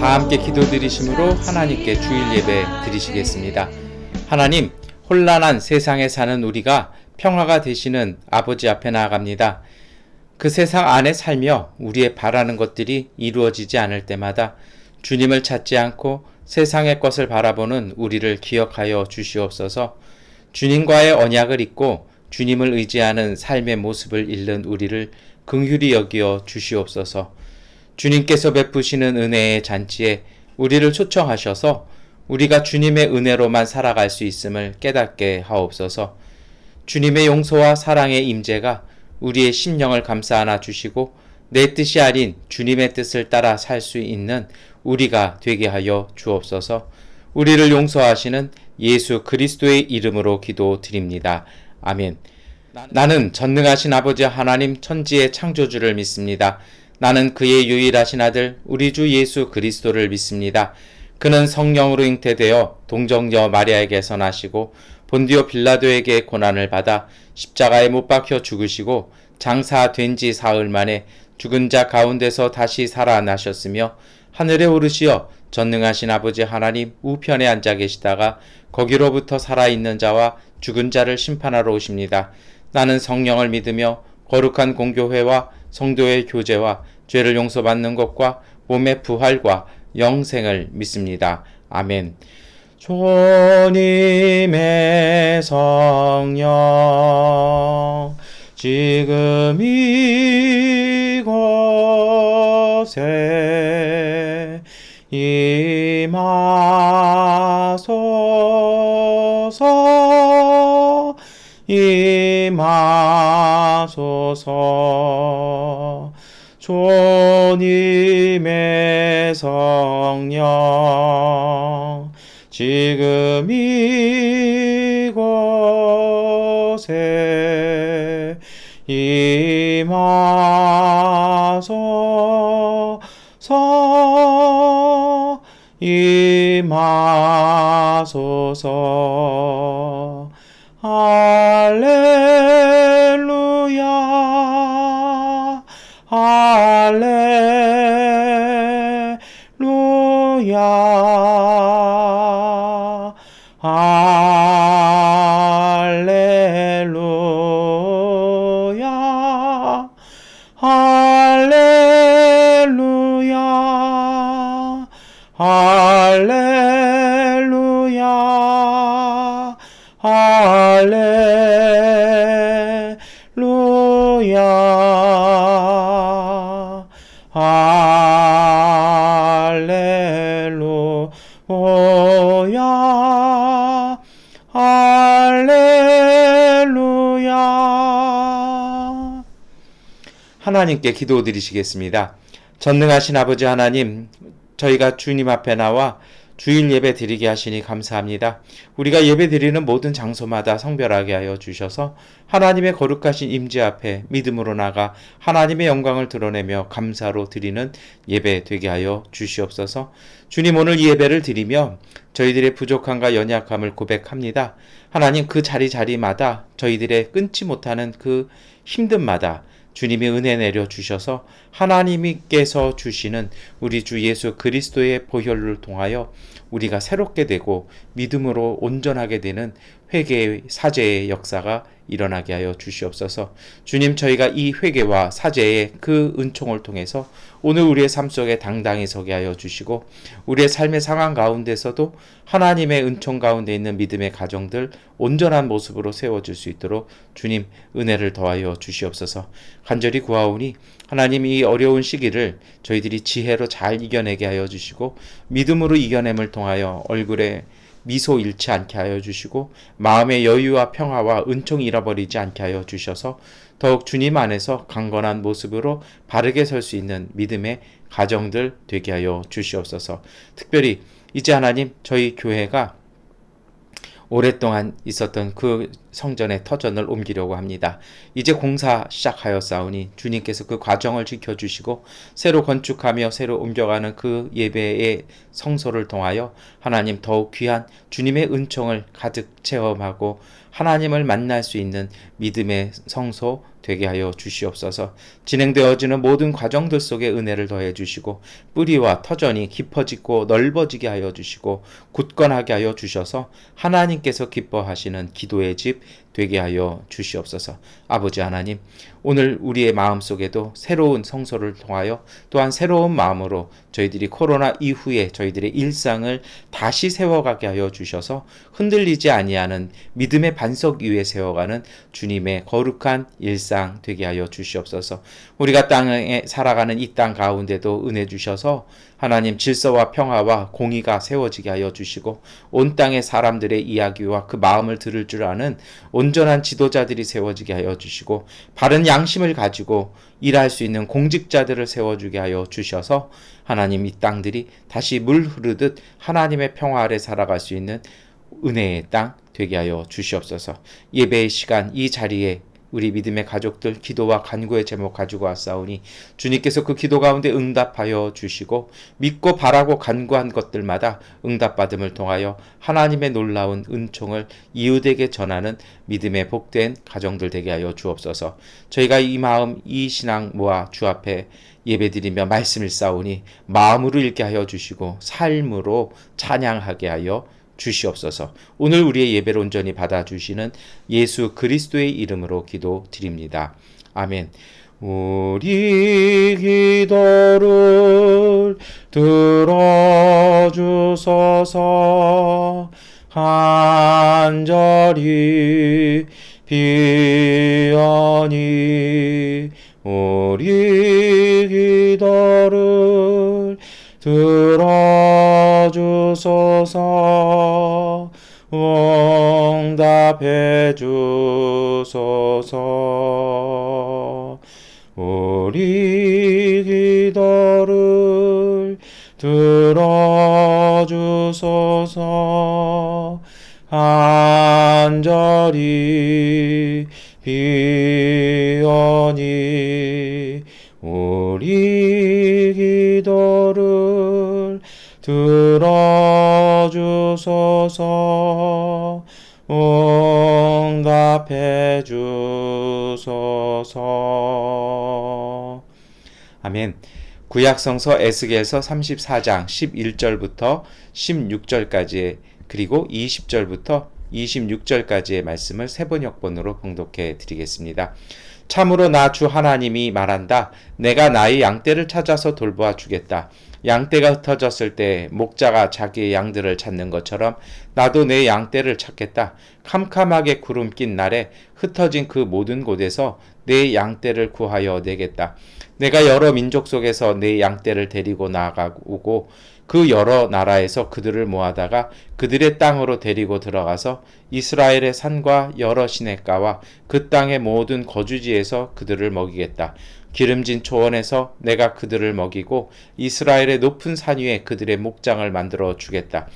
다 함께 기도드리심으로 하나님께 주일 예배 드리시겠습니다. 하나님, 혼란한 세상에 사는 우리가 평화가 되시는 아버지 앞에 나아갑니다. 그 세상 안에 살며 우리의 바라는 것들이 이루어지지 않을 때마다 주님을 찾지 않고 세상의 것을 바라보는 우리를 기억하여 주시옵소서. 주님과의 언약을 잊고 주님을 의지하는 삶의 모습을 잃는 우리를 긍휼히 여기어 주시옵소서. 주님께서 베푸시는 은혜의 잔치에 우리를 초청하셔서 우리가 주님의 은혜로만 살아갈 수 있음을 깨닫게 하옵소서. 주님의 용서와 사랑의 임재가 우리의 심령을 감싸 안아 주시고 내 뜻이 아닌 주님의 뜻을 따라 살 수 있는 우리가 되게 하여 주옵소서. 우리를 용서하시는 예수 그리스도의 이름으로 기도드립니다. 아멘. 나는 전능하신 아버지 하나님 천지의 창조주를 믿습니다. 나는 그의 유일하신 아들 우리 주 예수 그리스도를 믿습니다. 그는 성령으로 잉태되어 동정녀 마리아에게서 나시고 본디오 빌라도에게 고난을 받아 십자가에 못 박혀 죽으시고 장사된 지 사흘 만에 죽은 자 가운데서 다시 살아나셨으며 하늘에 오르시어 전능하신 아버지 하나님 우편에 앉아 계시다가 거기로부터 살아있는 자와 죽은 자를 심판하러 오십니다. 나는 성령을 믿으며 거룩한 공교회와 성도의 교제와 죄를 용서받는 것과 몸의 부활과 영생을 믿습니다. 아멘. 주님의 성령 지금 이곳에 임하소서. 주님의 성령 지금 이곳에 임하소서. 할렐루야 할렐루야 할렐루야 할렐루야 할렐루야 할렐루야 할렐루야 할렐루야. 하나님께 기도드리시겠습니다. 전능하신 아버지 하나님, 저희가 주님 앞에 나와 주일 예배 드리게 하시니 감사합니다. 우리가 예배 드리는 모든 장소마다 성별하게 하여 주셔서 하나님의 거룩하신 임재 앞에 믿음으로 나가 하나님의 영광을 드러내며 감사로 드리는 예배 되게 하여 주시옵소서. 주님, 오늘 이 예배를 드리며 저희들의 부족함과 연약함을 고백합니다. 하나님, 그 자리마다 저희들의 끊지 못하는 그 힘듦마다 주님이 은혜 내려 주셔서 하나님께서 주시는 우리 주 예수 그리스도의 보혈을 통하여 우리가 새롭게 되고 믿음으로 온전하게 되는 회개의 사죄의 역사가 일어나게 하여 주시옵소서. 주님, 저희가 이 회개와 사죄의 그 은총을 통해서 오늘 우리의 삶 속에 당당히 서게 하여 주시고 우리의 삶의 상황 가운데서도 하나님의 은총 가운데 있는 믿음의 가정들 온전한 모습으로 세워줄 수 있도록 주님 은혜를 더하여 주시옵소서. 간절히 구하오니 하나님, 이 어려운 시기를 저희들이 지혜로 잘 이겨내게 하여 주시고 믿음으로 이겨냄을 통하여 얼굴에 미소 잃지 않게 하여 주시고 마음의 여유와 평화와 은총이 잃어버리지 않게 하여 주셔서 더욱 주님 안에서 강건한 모습으로 바르게 설 수 있는 믿음의 가정들 되게 하여 주시옵소서. 특별히 이제 하나님, 저희 교회가 오랫동안 있었던 그 성전의 터전을 옮기려고 합니다. 이제 공사 시작하였사오니 주님께서 그 과정을 지켜주시고 새로 건축하며 새로 옮겨가는 그 예배의 성소를 통하여 하나님 더욱 귀한 주님의 은총을 가득 체험하고 하나님을 만날 수 있는 믿음의 성소 되게 하여 주시옵소서. 진행되어지는 모든 과정들 속에 은혜를 더해 주시고 뿌리와 터전이 깊어지고 넓어지게 하여 주시고 굳건하게 하여 주셔서 하나님께서 기뻐하시는 기도의 집 되게 하여 주시옵소서. 아버지 하나님, 오늘 우리의 마음속에도 새로운 성소를 통하여 또한 새로운 마음으로 저희들이 코로나 이후에 저희들의 일상을 다시 세워가게 하여 주셔서 흔들리지 아니하는 믿음의 반석 위에 세워가는 주님의 거룩한 일상 되게 하여 주시옵소서. 우리가 땅에 살아가는 이 땅 가운데도 은혜 주셔서 하나님 질서와 평화와 공의가 세워지게 하여 주시고 온 땅의 사람들의 이야기와 그 마음을 들을 줄 아는 온전한 지도자들이 세워지게 하여 주시고 바른 양심을 가지고 일할 수 있는 공직자들을 세워주게 하여 주셔서 하나님 이 땅들이 다시 물 흐르듯 하나님의 평화 아래 살아갈 수 있는 은혜의 땅 되게 하여 주시옵소서. 예배의 시간 이 자리에 우리 믿음의 가족들 기도와 간구의 제목 가지고 왔사오니 주님께서 그 기도 가운데 응답하여 주시고 믿고 바라고 간구한 것들마다 응답받음을 통하여 하나님의 놀라운 은총을 이웃에게 전하는 믿음의 복된 가정들 되게 하여 주옵소서. 저희가 이 마음 이 신앙 모아 주 앞에 예배드리며 말씀을 쌓으니 마음으로 읽게 하여 주시고 삶으로 찬양하게 하여 주시옵소서. 오늘 우리의 예배를 온전히 받아주시는 예수 그리스도의 이름으로 기도드립니다. 아멘. 우리 기도를 들어주소서. 간절히 비언이 우리 기도를 들어주소서. 응답해 주소서. 우리 기도를 들어주소서. 간절히 비언이 우리 기도를 들어주소서. 응답해 주소서. 아멘. 구약성서 에스겔서 34장 11절부터 16절까지 그리고 20절부터 26절까지의 말씀을 세번역본으로 봉독해 드리겠습니다. 참으로 나 주 하나님이 말한다. 내가 나의 양떼를 찾아서 돌보아 주겠다. 양떼가 흩어졌을 때 목자가 자기의 양들을 찾는 것처럼 나도 내 양떼를 찾겠다. 캄캄하게 구름 낀 날에 흩어진 그 모든 곳에서 내 양떼를 구하여 내겠다. 내가 여러 민족 속에서 내 양떼를 데리고 나가고 그 여러 나라에서 그들을 모아다가 그들의 땅으로 데리고 들어가서 이스라엘의 산과 여러 시냇가와 그 땅의 모든 거주지에서 그들을 먹이겠다. 기름진 초원에서 내가 그들을 먹이고 이스라엘의 높은 산 위에 그들의 목장을 만들어 주겠다.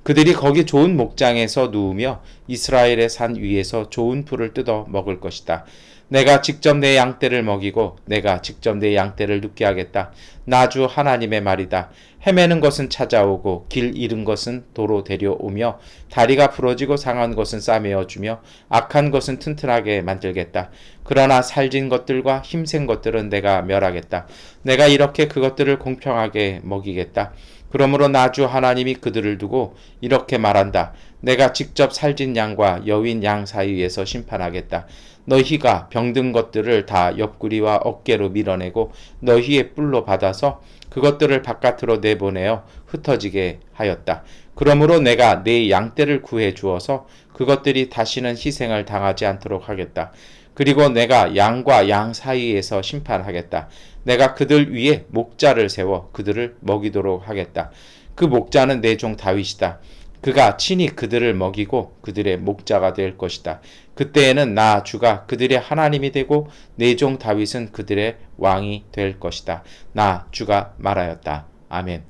그들이 거기 좋은 목장에서 누우며 이스라엘의 산 위에서 좋은 풀을 뜯어 먹을 것이다. 내가 직접 내 양떼를 먹이고 내가 직접 내 양떼를 눕게 하겠다. 나 주 하나님의 말이다. 헤매는 것은 찾아오고 길 잃은 것은 도로 데려오며 다리가 부러지고 상한 것은 싸매어주며 악한 것은 튼튼하게 만들겠다. 그러나 살진 것들과 힘센 것들은 내가 멸하겠다. 내가 이렇게 그것들을 공평하게 먹이겠다. 그러므로 나 주 하나님이 그들을 두고 이렇게 말한다. 내가 직접 살진 양과 여윈 양 사이에서 심판하겠다. 너희가 병든 것들을 다 옆구리와 어깨로 밀어내고 너희의 뿔로 받아서 그것들을 바깥으로 내보내어 흩어지게 하였다. 그러므로 내가 내 양떼를 구해 주어서 그것들이 다시는 희생을 당하지 않도록 하겠다. 그리고 내가 양과 양 사이에서 심판하겠다. 내가 그들 위에 목자를 세워 그들을 먹이도록 하겠다. 그 목자는 내 종 다윗이다. 그가 친히 그들을 먹이고 그들의 목자가 될 것이다. 그때에는 나 주가 그들의 하나님이 되고 내 종 다윗은 그들의 왕이 될 것이다. 나 주가 말하였다. 아멘.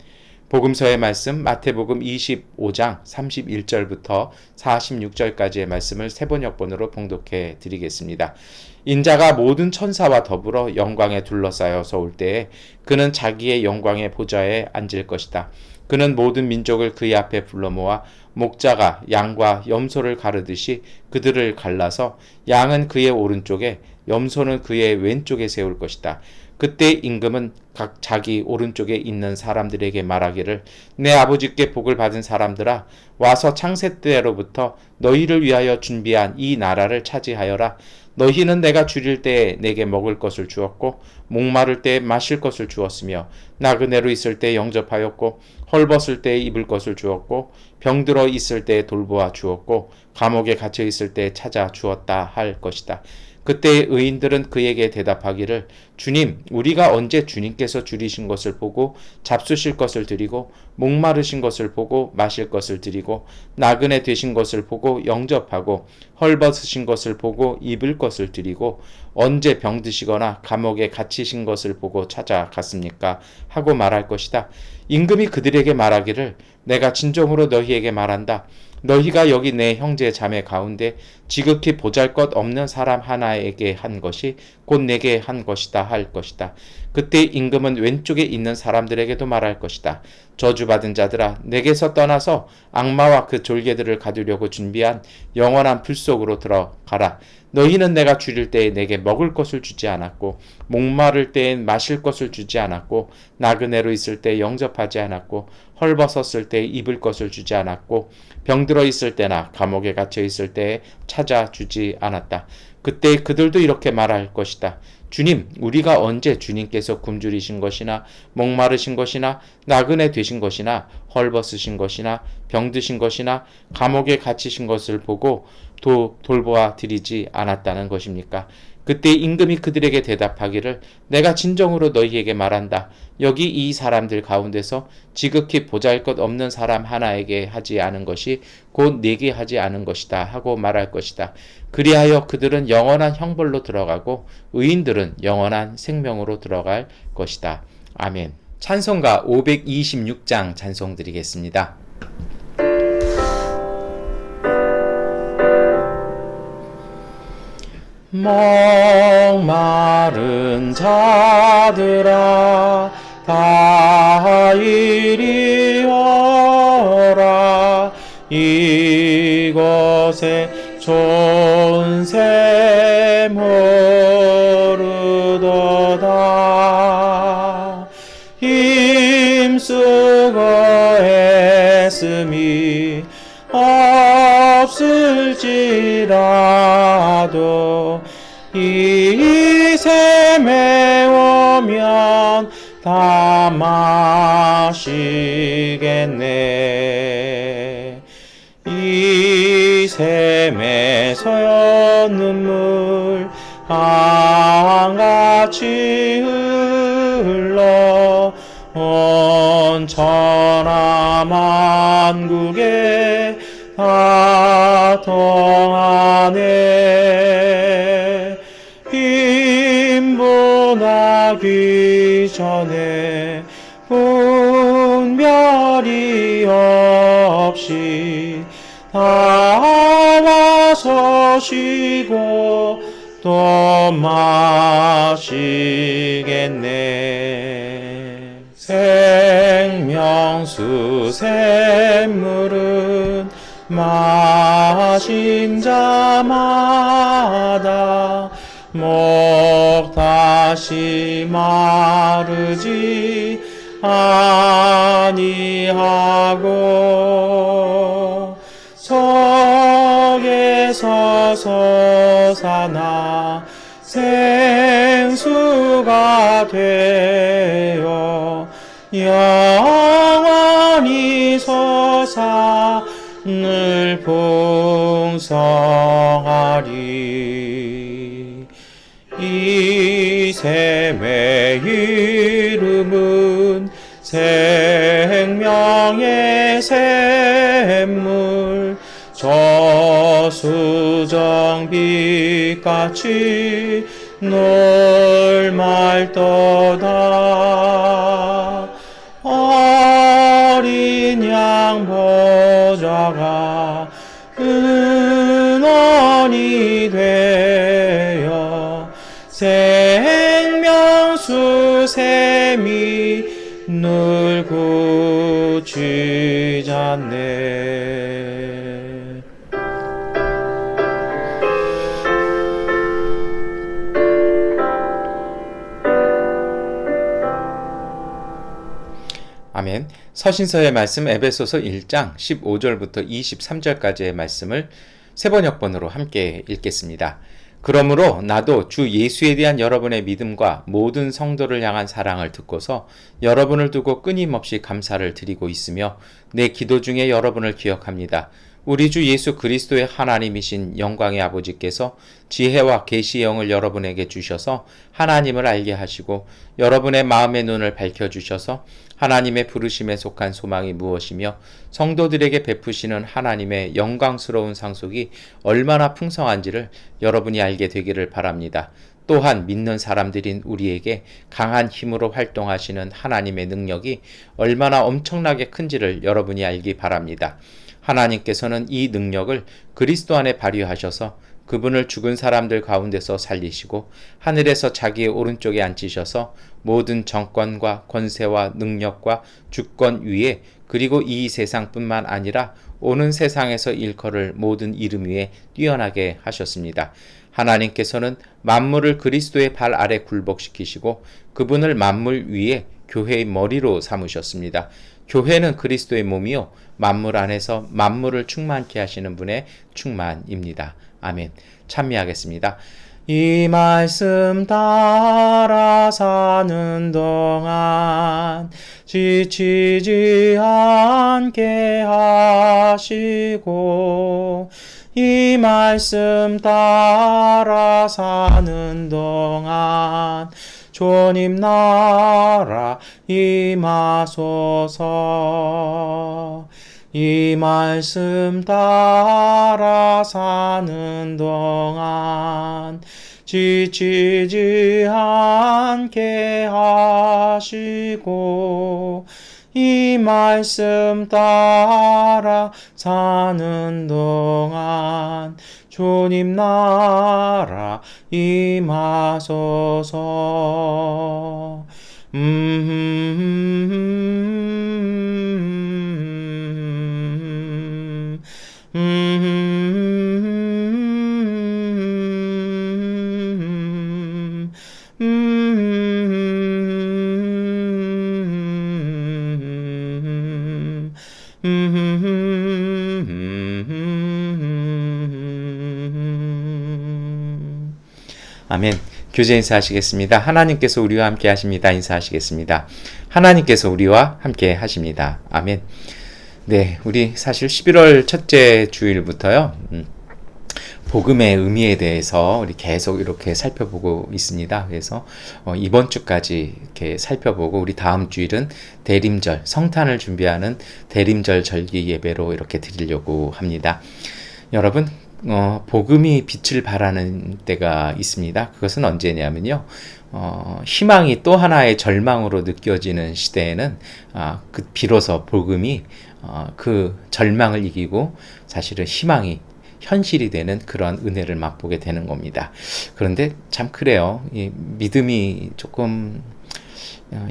복음서의 말씀 마태복음 25장 31절부터 46절까지의 말씀을 세번역본으로 봉독해 드리겠습니다. 인자가 모든 천사와 더불어 영광에 둘러싸여서 올 때에 그는 자기의 영광의 보좌에 앉을 것이다. 그는 모든 민족을 그의 앞에 불러 모아 목자가 양과 염소를 가르듯이 그들을 갈라서 양은 그의 오른쪽에 염소는 그의 왼쪽에 세울 것이다. 그때 임금은 각 자기 오른쪽에 있는 사람들에게 말하기를 내 아버지께 복을 받은 사람들아 와서 창세 때로부터 너희를 위하여 준비한 이 나라를 차지하여라. 너희는 내가 줄일 때에 내게 먹을 것을 주었고 목마를 때에 마실 것을 주었으며 나그네로 있을 때에 영접하였고 헐벗을 때에 입을 것을 주었고 병들어 있을 때에 돌보아 주었고 감옥에 갇혀 있을 때에 찾아 주었다 할 것이다. 그때 의인들은 그에게 대답하기를 주님 우리가 언제 주님께서 줄이신 것을 보고 잡수실 것을 드리고 목마르신 것을 보고 마실 것을 드리고 나그네 되신 것을 보고 영접하고 헐벗으신 것을 보고 입을 것을 드리고 언제 병드시거나 감옥에 갇히신 것을 보고 찾아갔습니까? 하고 말할 것이다. 임금이 그들에게 말하기를 내가 진정으로 너희에게 말한다. 너희가 여기 내 형제 자매 가운데 지극히 보잘것없는 사람 하나에게 한 것이 곧 내게 한 것이다 할 것이다. 그때 임금은 왼쪽에 있는 사람들에게도 말할 것이다. 저주받은 자들아 내게서 떠나서 악마와 그 졸개들을 가두려고 준비한 영원한 불 속으로 들어가라. 너희는 내가 줄일 때에 내게 먹을 것을 주지 않았고 목마를 때엔 마실 것을 주지 않았고 나그네로 있을 때 영접하지 않았고 헐벗었을 때 입을 것을 주지 않았고 병들어 있을 때나 감옥에 갇혀 있을 때에 찾아주지 않았다. 그때 그들도 이렇게 말할 것이다. 주님, 우리가 언제 주님께서 굶주리신 것이나 목마르신 것이나 나그네 되신 것이나 헐벗으신 것이나 병드신 것이나 감옥에 갇히신 것을 보고 돌보아 드리지 않았다는 것입니까? 그때 임금이 그들에게 대답하기를 내가 진정으로 너희에게 말한다. 여기 이 사람들 가운데서 지극히 보잘것없는 사람 하나에게 하지 않은 것이 곧 내게 하지 않은 것이다 하고 말할 것이다. 그리하여 그들은 영원한 형벌로 들어가고 의인들은 영원한 생명으로 들어갈 것이다. 아멘. 찬송가 526장 찬송 드리겠습니다. 목마른 자들아 다 이리 오라. 이곳에 좋은 샘으로도다. 힘쓰고 애씀이 없을지라도 이 샘에 오면 다 마시겠네. 이 샘에 서연 눈물 강같이 흘러 온 천하 만국에 다 통하네. 빈분하기 전에 분별이 없이 다 와서 쉬고 또 마시겠네. 생명수 샘물은 마신 자마다 목 다시 마르지 아니하고 속에서 솟아나 생수가 되어 영원히 솟아 늘 풍성하리. 이 샘의 이름은 생명의 샘물. 저수정빛같이 놀말도다. 자가 근원이 되어 생명수 샘이 눌고 쥐잖네. 아멘. 서신서의 말씀 에베소서 1장 15절부터 23절까지의 말씀을 세번역번으로 함께 읽겠습니다. 그러므로 나도 주 예수에 대한 여러분의 믿음과 모든 성도를 향한 사랑을 듣고서 여러분을 두고 끊임없이 감사를 드리고 있으며 내 기도 중에 여러분을 기억합니다. 우리 주 예수 그리스도의 하나님이신 영광의 아버지께서 지혜와 계시의 영을 여러분에게 주셔서 하나님을 알게 하시고 여러분의 마음의 눈을 밝혀주셔서 하나님의 부르심에 속한 소망이 무엇이며 성도들에게 베푸시는 하나님의 영광스러운 상속이 얼마나 풍성한지를 여러분이 알게 되기를 바랍니다. 또한 믿는 사람들인 우리에게 강한 힘으로 활동하시는 하나님의 능력이 얼마나 엄청나게 큰지를 여러분이 알기 바랍니다. 하나님께서는 이 능력을 그리스도 안에 발휘하셔서 그분을 죽은 사람들 가운데서 살리시고 하늘에서 자기의 오른쪽에 앉히셔서 모든 정권과 권세와 능력과 주권 위에 그리고 이 세상뿐만 아니라 오는 세상에서 일컬을 모든 이름 위에 뛰어나게 하셨습니다. 하나님께서는 만물을 그리스도의 발 아래 굴복시키시고 그분을 만물 위에 교회의 머리로 삼으셨습니다. 교회는 그리스도의 몸이요 만물 안에서 만물을 충만케 하시는 분의 충만입니다. 아멘. 찬미하겠습니다. 이 말씀 따라 사는 동안 지치지 않게 하시고 이 말씀 따라 사는 동안 주님 나라 임하소서. 이 말씀 따라 사는 동안 지치지 않게 하시고 이 말씀 따라 사는 동안 주님 나라 임하소서. 아멘. 교제 인사하시겠습니다. 하나님께서 우리와 함께 하십니다. 인사하시겠습니다. 하나님께서 우리와 함께 하십니다. 아멘. 네, 우리 사실 11월 첫째 주일부터요. 복음의 의미에 대해서 우리 계속 이렇게 살펴보고 있습니다. 그래서 이번 주까지 이렇게 살펴보고 우리 다음 주일은 대림절, 성탄을 준비하는 대림절 절기 예배로 이렇게 드리려고 합니다. 여러분, 복음이 빛을 발하는 때가 있습니다. 그것은 언제냐면요. 희망이 또 하나의 절망으로 느껴지는 시대에는 비로소 복음이 그 절망을 이기고 사실은 희망이 현실이 되는 그런 은혜를 맛보게 되는 겁니다. 그런데 참 그래요. 이 믿음이 조금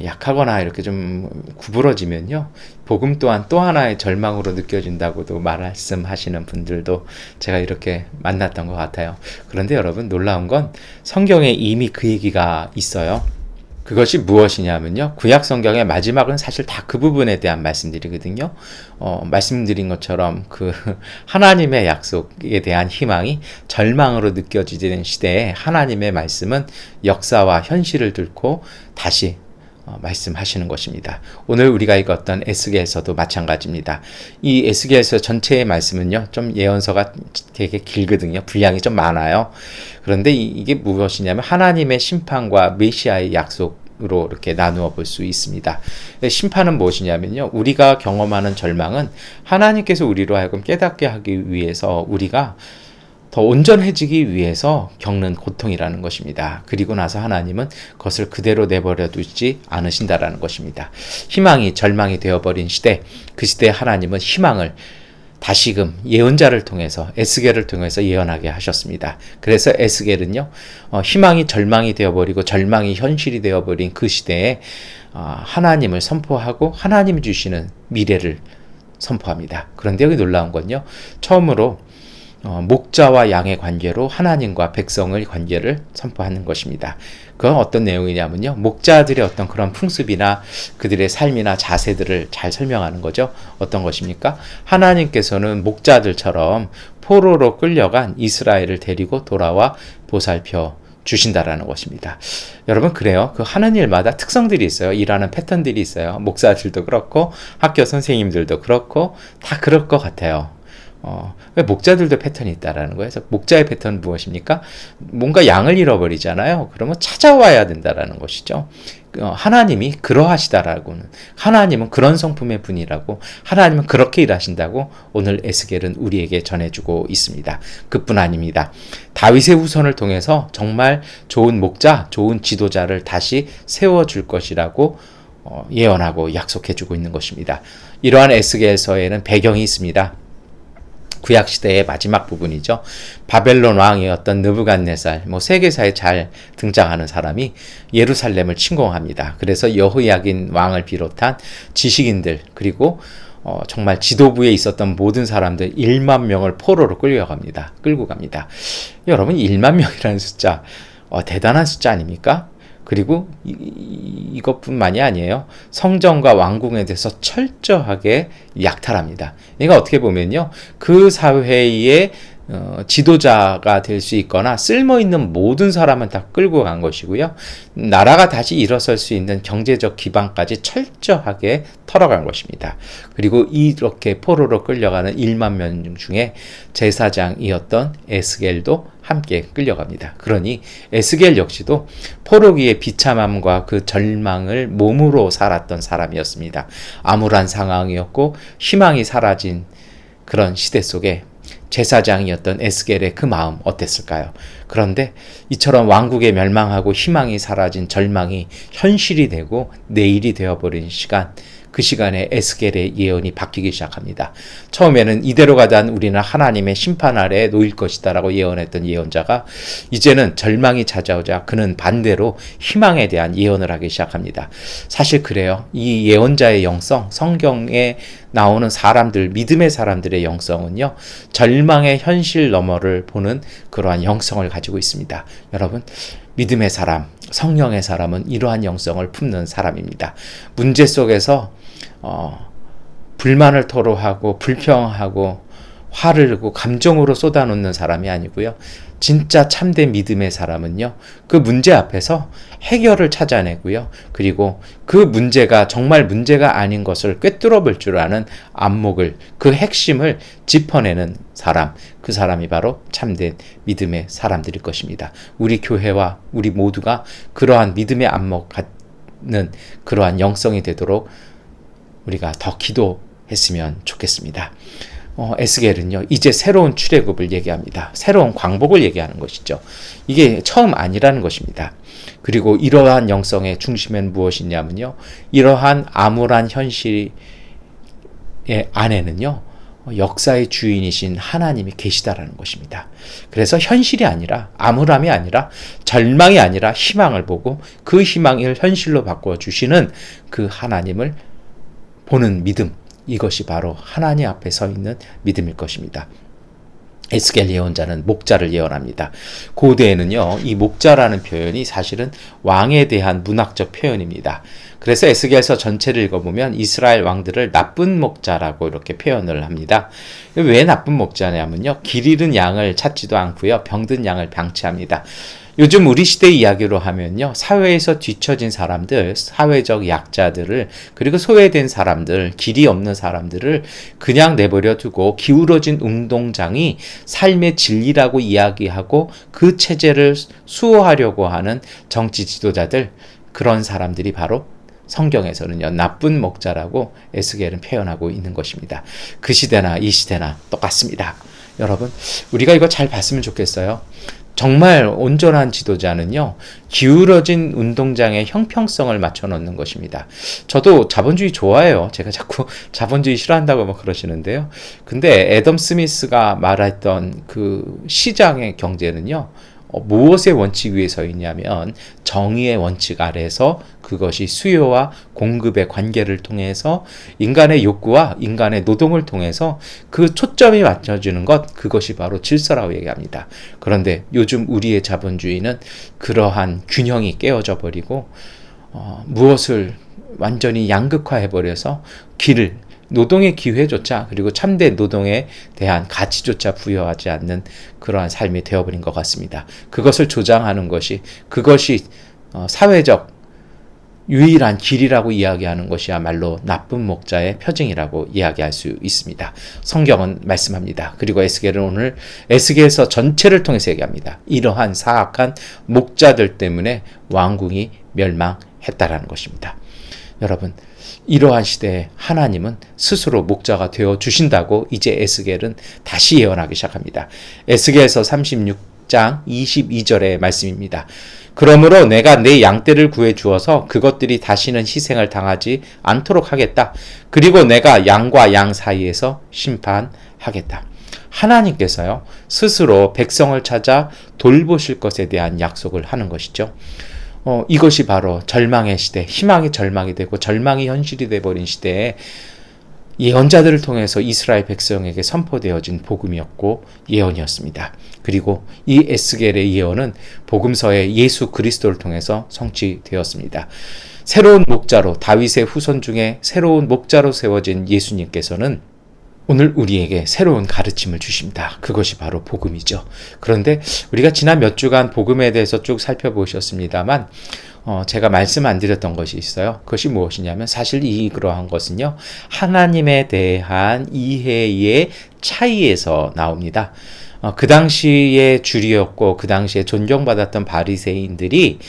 약하거나 이렇게 좀 구부러지면요, 복음 또한 또 하나의 절망으로 느껴진다고도 말씀하시는 분들도 제가 이렇게 만났던 것 같아요. 그런데 여러분, 놀라운 건 성경에 이미 그 얘기가 있어요. 그것이 무엇이냐면요, 구약 성경의 마지막은 사실 다 그 부분에 대한 말씀들이거든요. 말씀드린 것처럼 그 하나님의 약속에 대한 희망이 절망으로 느껴지는 시대에 하나님의 말씀은 역사와 현실을 뚫고 다시 말씀하시는 것입니다. 오늘 우리가 읽었던 에스겔서도 마찬가지입니다. 이 에스겔서 전체의 말씀은요, 좀 예언서가 되게 길거든요. 분량이 좀 많아요. 그런데 이게 무엇이냐면 하나님의 심판과 메시아의 약속으로 이렇게 나누어 볼 수 있습니다. 심판은 무엇이냐면요, 우리가 경험하는 절망은 하나님께서 우리로 하여금 깨닫게 하기 위해서 우리가 더 온전해지기 위해서 겪는 고통이라는 것입니다. 그리고 나서 하나님은 그것을 그대로 내버려 두지 않으신다라는 것입니다. 희망이 절망이 되어버린 시대, 그 시대에 하나님은 희망을 다시금 예언자를 통해서 에스겔을 통해서 예언하게 하셨습니다. 그래서 에스겔은요, 희망이 절망이 되어버리고 절망이 현실이 되어버린 그 시대에 하나님을 선포하고 하나님이 주시는 미래를 선포합니다. 그런데 여기 놀라운 건요, 처음으로 목자와 양의 관계로 하나님과 백성의 관계를 선포하는 것입니다. 그건 어떤 내용이냐면요, 목자들의 어떤 그런 풍습이나 그들의 삶이나 자세들을 잘 설명하는 거죠. 어떤 것입니까? 하나님께서는 목자들처럼 포로로 끌려간 이스라엘을 데리고 돌아와 보살펴 주신다라는 것입니다. 여러분, 그래요. 그 하는 일마다 특성들이 있어요. 일하는 패턴들이 있어요. 목사들도 그렇고 학교 선생님들도 그렇고 다 그럴 것 같아요. 왜 목자들도 패턴이 있다라는 거예요. 그래서 목자의 패턴은 무엇입니까? 뭔가 양을 잃어버리잖아요. 그러면 찾아와야 된다라는 것이죠. 하나님이 그러하시다라고는, 하나님은 그런 성품의 분이라고, 하나님은 그렇게 일하신다고 오늘 에스겔은 우리에게 전해주고 있습니다. 그뿐 아닙니다. 다윗의 후손을 통해서 정말 좋은 목자, 좋은 지도자를 다시 세워줄 것이라고 예언하고 약속해주고 있는 것입니다. 이러한 에스겔서에는 배경이 있습니다. 구약시대의 마지막 부분이죠. 바벨론 왕이었던 느부갓네살, 세계사에 잘 등장하는 사람이 예루살렘을 침공합니다. 그래서 여호야긴 왕을 비롯한 지식인들, 그리고 정말 지도부에 있었던 모든 사람들 1만 명을 포로로 끌고 갑니다. 여러분, 1만 명이라는 숫자, 대단한 숫자 아닙니까? 그리고 이것뿐만이 아니에요. 성전과 왕궁에 대해서 철저하게 약탈합니다. 그러니까 어떻게 보면요, 그 사회의 지도자가 될 수 있거나 쓸모있는 모든 사람은 다 끌고 간 것이고요. 나라가 다시 일어설 수 있는 경제적 기반까지 철저하게 털어간 것입니다. 그리고 이렇게 포로로 끌려가는 1만 명 중에 제사장이었던 에스겔도 함께 끌려갑니다. 그러니 에스겔 역시도 포로기의 비참함과 그 절망을 몸으로 살았던 사람이었습니다. 암울한 상황이었고 희망이 사라진 그런 시대 속에 제사장이었던 에스겔의 그 마음 어땠을까요? 그런데 이처럼 왕국에 멸망하고 희망이 사라진 절망이 현실이 되고 내일이 되어버린 시간, 그 시간에 에스겔의 예언이 바뀌기 시작합니다. 처음에는 이대로 가다간 우리는 하나님의 심판 아래에 놓일 것이다 라고 예언했던 예언자가 이제는 절망이 찾아오자 그는 반대로 희망에 대한 예언을 하기 시작합니다. 사실 그래요. 이 예언자의 영성, 성경에 나오는 사람들, 믿음의 사람들의 영성은요, 절망의 현실 너머를 보는 그러한 영성을 가지고 있습니다. 여러분, 믿음의 사람, 성령의 사람은 이러한 영성을 품는 사람입니다. 문제 속에서 불만을 토로하고 불평하고 화를 내고 감정으로 쏟아놓는 사람이 아니고요. 진짜 참된 믿음의 사람은요, 그 문제 앞에서 해결을 찾아내고요. 그리고 그 문제가 정말 문제가 아닌 것을 꿰뚫어 볼 줄 아는 안목을, 그 핵심을 짚어내는 사람, 그 사람이 바로 참된 믿음의 사람들일 것입니다. 우리 교회와 우리 모두가 그러한 믿음의 안목 갖는 그러한 영성이 되도록 우리가 더 기도했으면 좋겠습니다. 에스겔은요, 이제 새로운 출애굽을 얘기합니다. 새로운 광복을 얘기하는 것이죠. 이게 처음 아니라는 것입니다. 그리고 이러한 영성의 중심엔 무엇이냐면요, 이러한 암울한 현실의 안에는요, 역사의 주인이신 하나님이 계시다라는 것입니다. 그래서 현실이 아니라, 암울함이 아니라, 절망이 아니라 희망을 보고 그 희망을 현실로 바꿔주시는 그 하나님을 보는 믿음, 이것이 바로 하나님 앞에 서 있는 믿음일 것입니다. 에스겔 예언자는 목자를 예언합니다. 고대에는요, 이 목자라는 표현이 사실은 왕에 대한 문학적 표현입니다. 그래서 에스겔서 전체를 읽어보면 이스라엘 왕들을 나쁜 목자라고 이렇게 표현을 합니다. 왜 나쁜 목자냐면요, 길 잃은 양을 찾지도 않고요, 병든 양을 방치합니다. 요즘 우리 시대 이야기로 하면요, 사회에서 뒤처진 사람들, 사회적 약자들을, 그리고 소외된 사람들, 길이 없는 사람들을 그냥 내버려 두고 기울어진 운동장이 삶의 진리라고 이야기하고 그 체제를 수호하려고 하는 정치 지도자들, 그런 사람들이 바로 성경에서는요, 나쁜 목자라고 에스겔은 표현하고 있는 것입니다. 그 시대나 이 시대나 똑같습니다. 여러분, 우리가 이거 잘 봤으면 좋겠어요. 정말 온전한 지도자는요, 기울어진 운동장의 형평성을 맞춰 놓는 것입니다. 저도 자본주의 좋아해요. 제가 자꾸 자본주의 싫어한다고 막 그러시는데요. 근데 애덤 스미스가 말했던 그 시장의 경제는요, 무엇의 원칙 위에 서 있냐면 정의의 원칙 아래서 그것이 수요와 공급의 관계를 통해서 인간의 욕구와 인간의 노동을 통해서 그 초점이 맞춰지는 것, 그것이 바로 질서라고 얘기합니다. 그런데 요즘 우리의 자본주의는 그러한 균형이 깨어져 버리고 무엇을 완전히 양극화해버려서 노동의 기회조차, 그리고 참된 노동에 대한 가치조차 부여하지 않는 그러한 삶이 되어버린 것 같습니다. 그것을 조장하는 그것이 사회적 유일한 길이라고 이야기하는 것이야말로 나쁜 목자의 표징이라고 이야기할 수 있습니다. 성경은 말씀합니다. 그리고 에스겔은 오늘 에스겔서 전체를 통해서 얘기합니다. 이러한 사악한 목자들 때문에 왕궁이 멸망했다라는 것입니다. 여러분, 이러한 시대에 하나님은 스스로 목자가 되어 주신다고 이제 에스겔은 다시 예언하기 시작합니다. 에스겔서 36장 22절의 말씀입니다. 그러므로 내가 내 양떼를 구해 주어서 그것들이 다시는 희생을 당하지 않도록 하겠다. 그리고 내가 양과 양 사이에서 심판하겠다. 하나님께서요, 스스로 백성을 찾아 돌보실 것에 대한 약속을 하는 것이죠. 이것이 바로 절망의 시대, 희망이 절망이 되고 절망이 현실이 되어버린 시대에 예언자들을 통해서 이스라엘 백성에게 선포되어진 복음이었고 예언이었습니다. 그리고 이 에스겔의 예언은 복음서의 예수 그리스도를 통해서 성취되었습니다. 새로운 목자로, 다윗의 후손 중에 새로운 목자로 세워진 예수님께서는 오늘 우리에게 새로운 가르침을 주십니다. 그것이 바로 복음이죠. 그런데 우리가 지난 몇 주간 복음에 대해서 쭉 살펴보셨습니다만 제가 말씀 안 드렸던 것이 있어요. 그것이 무엇이냐면 사실 그러한 것은요, 하나님에 대한 이해의 차이에서 나옵니다. 그 당시의 주류였고 그 당시에 존경받았던 바리새인들이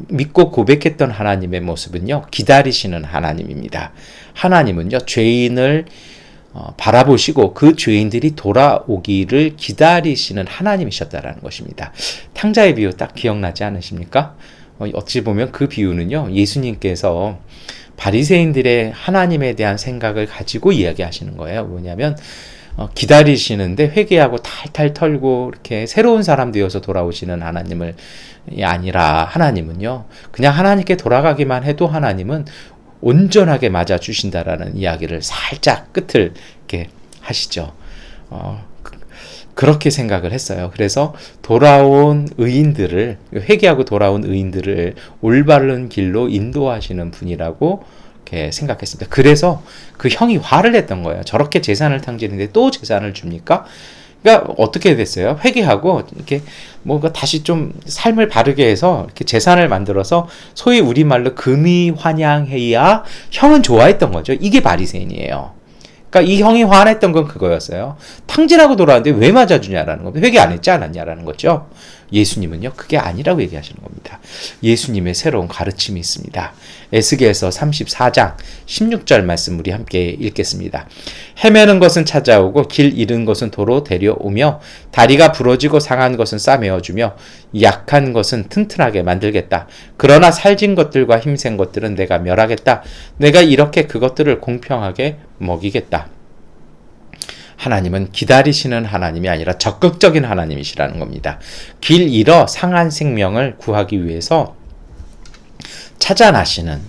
믿고 고백했던 하나님의 모습은요, 기다리시는 하나님입니다. 하나님은요, 죄인을 바라보시고 그 죄인들이 돌아오기를 기다리시는 하나님이셨다라는 것입니다. 탕자의 비유 딱 기억나지 않으십니까? 어찌 보면 그 비유는요, 예수님께서 바리새인들의 하나님에 대한 생각을 가지고 이야기하시는 거예요. 뭐냐면 기다리시는데 회개하고 탈탈 털고 이렇게 새로운 사람 되어서 돌아오시는 하나님을 아니라, 하나님은요, 그냥 하나님께 돌아가기만 해도 하나님은 온전하게 맞아주신다라는 이야기를 살짝 끝을 이렇게 하시죠. 그렇게 생각을 했어요. 그래서 회개하고 돌아온 의인들을 올바른 길로 인도하시는 분이라고 이렇게 생각했습니다. 그래서 그 형이 화를 냈던 거예요. 저렇게 재산을 탕진했는데 또 재산을 줍니까? 그러니까 어떻게 됐어요? 회개하고 이렇게 뭔가 다시 좀 삶을 바르게 해서 이렇게 재산을 만들어서 소위 우리말로 금이 환양해야 형은 좋아했던 거죠. 이게 바리새인이에요. 그러니까 이 형이 화냈던 건 그거였어요. 탕진하고 돌아왔는데 왜 맞아주냐라는 겁니다. 회개 안 했지 않았냐라는 거죠. 예수님은요, 그게 아니라고 얘기하시는 겁니다. 예수님의 새로운 가르침이 있습니다. 에스겔서 34장 16절 말씀 우리 함께 읽겠습니다. 헤매는 것은 찾아오고 길 잃은 것은 도로 데려오며 다리가 부러지고 상한 것은 싸매어주며 약한 것은 튼튼하게 만들겠다. 그러나 살진 것들과 힘센 것들은 내가 멸하겠다. 내가 이렇게 그것들을 공평하게 먹이겠다. 하나님은 기다리시는 하나님이 아니라 적극적인 하나님이시라는 겁니다. 길 잃어 상한 생명을 구하기 위해서 찾아나시는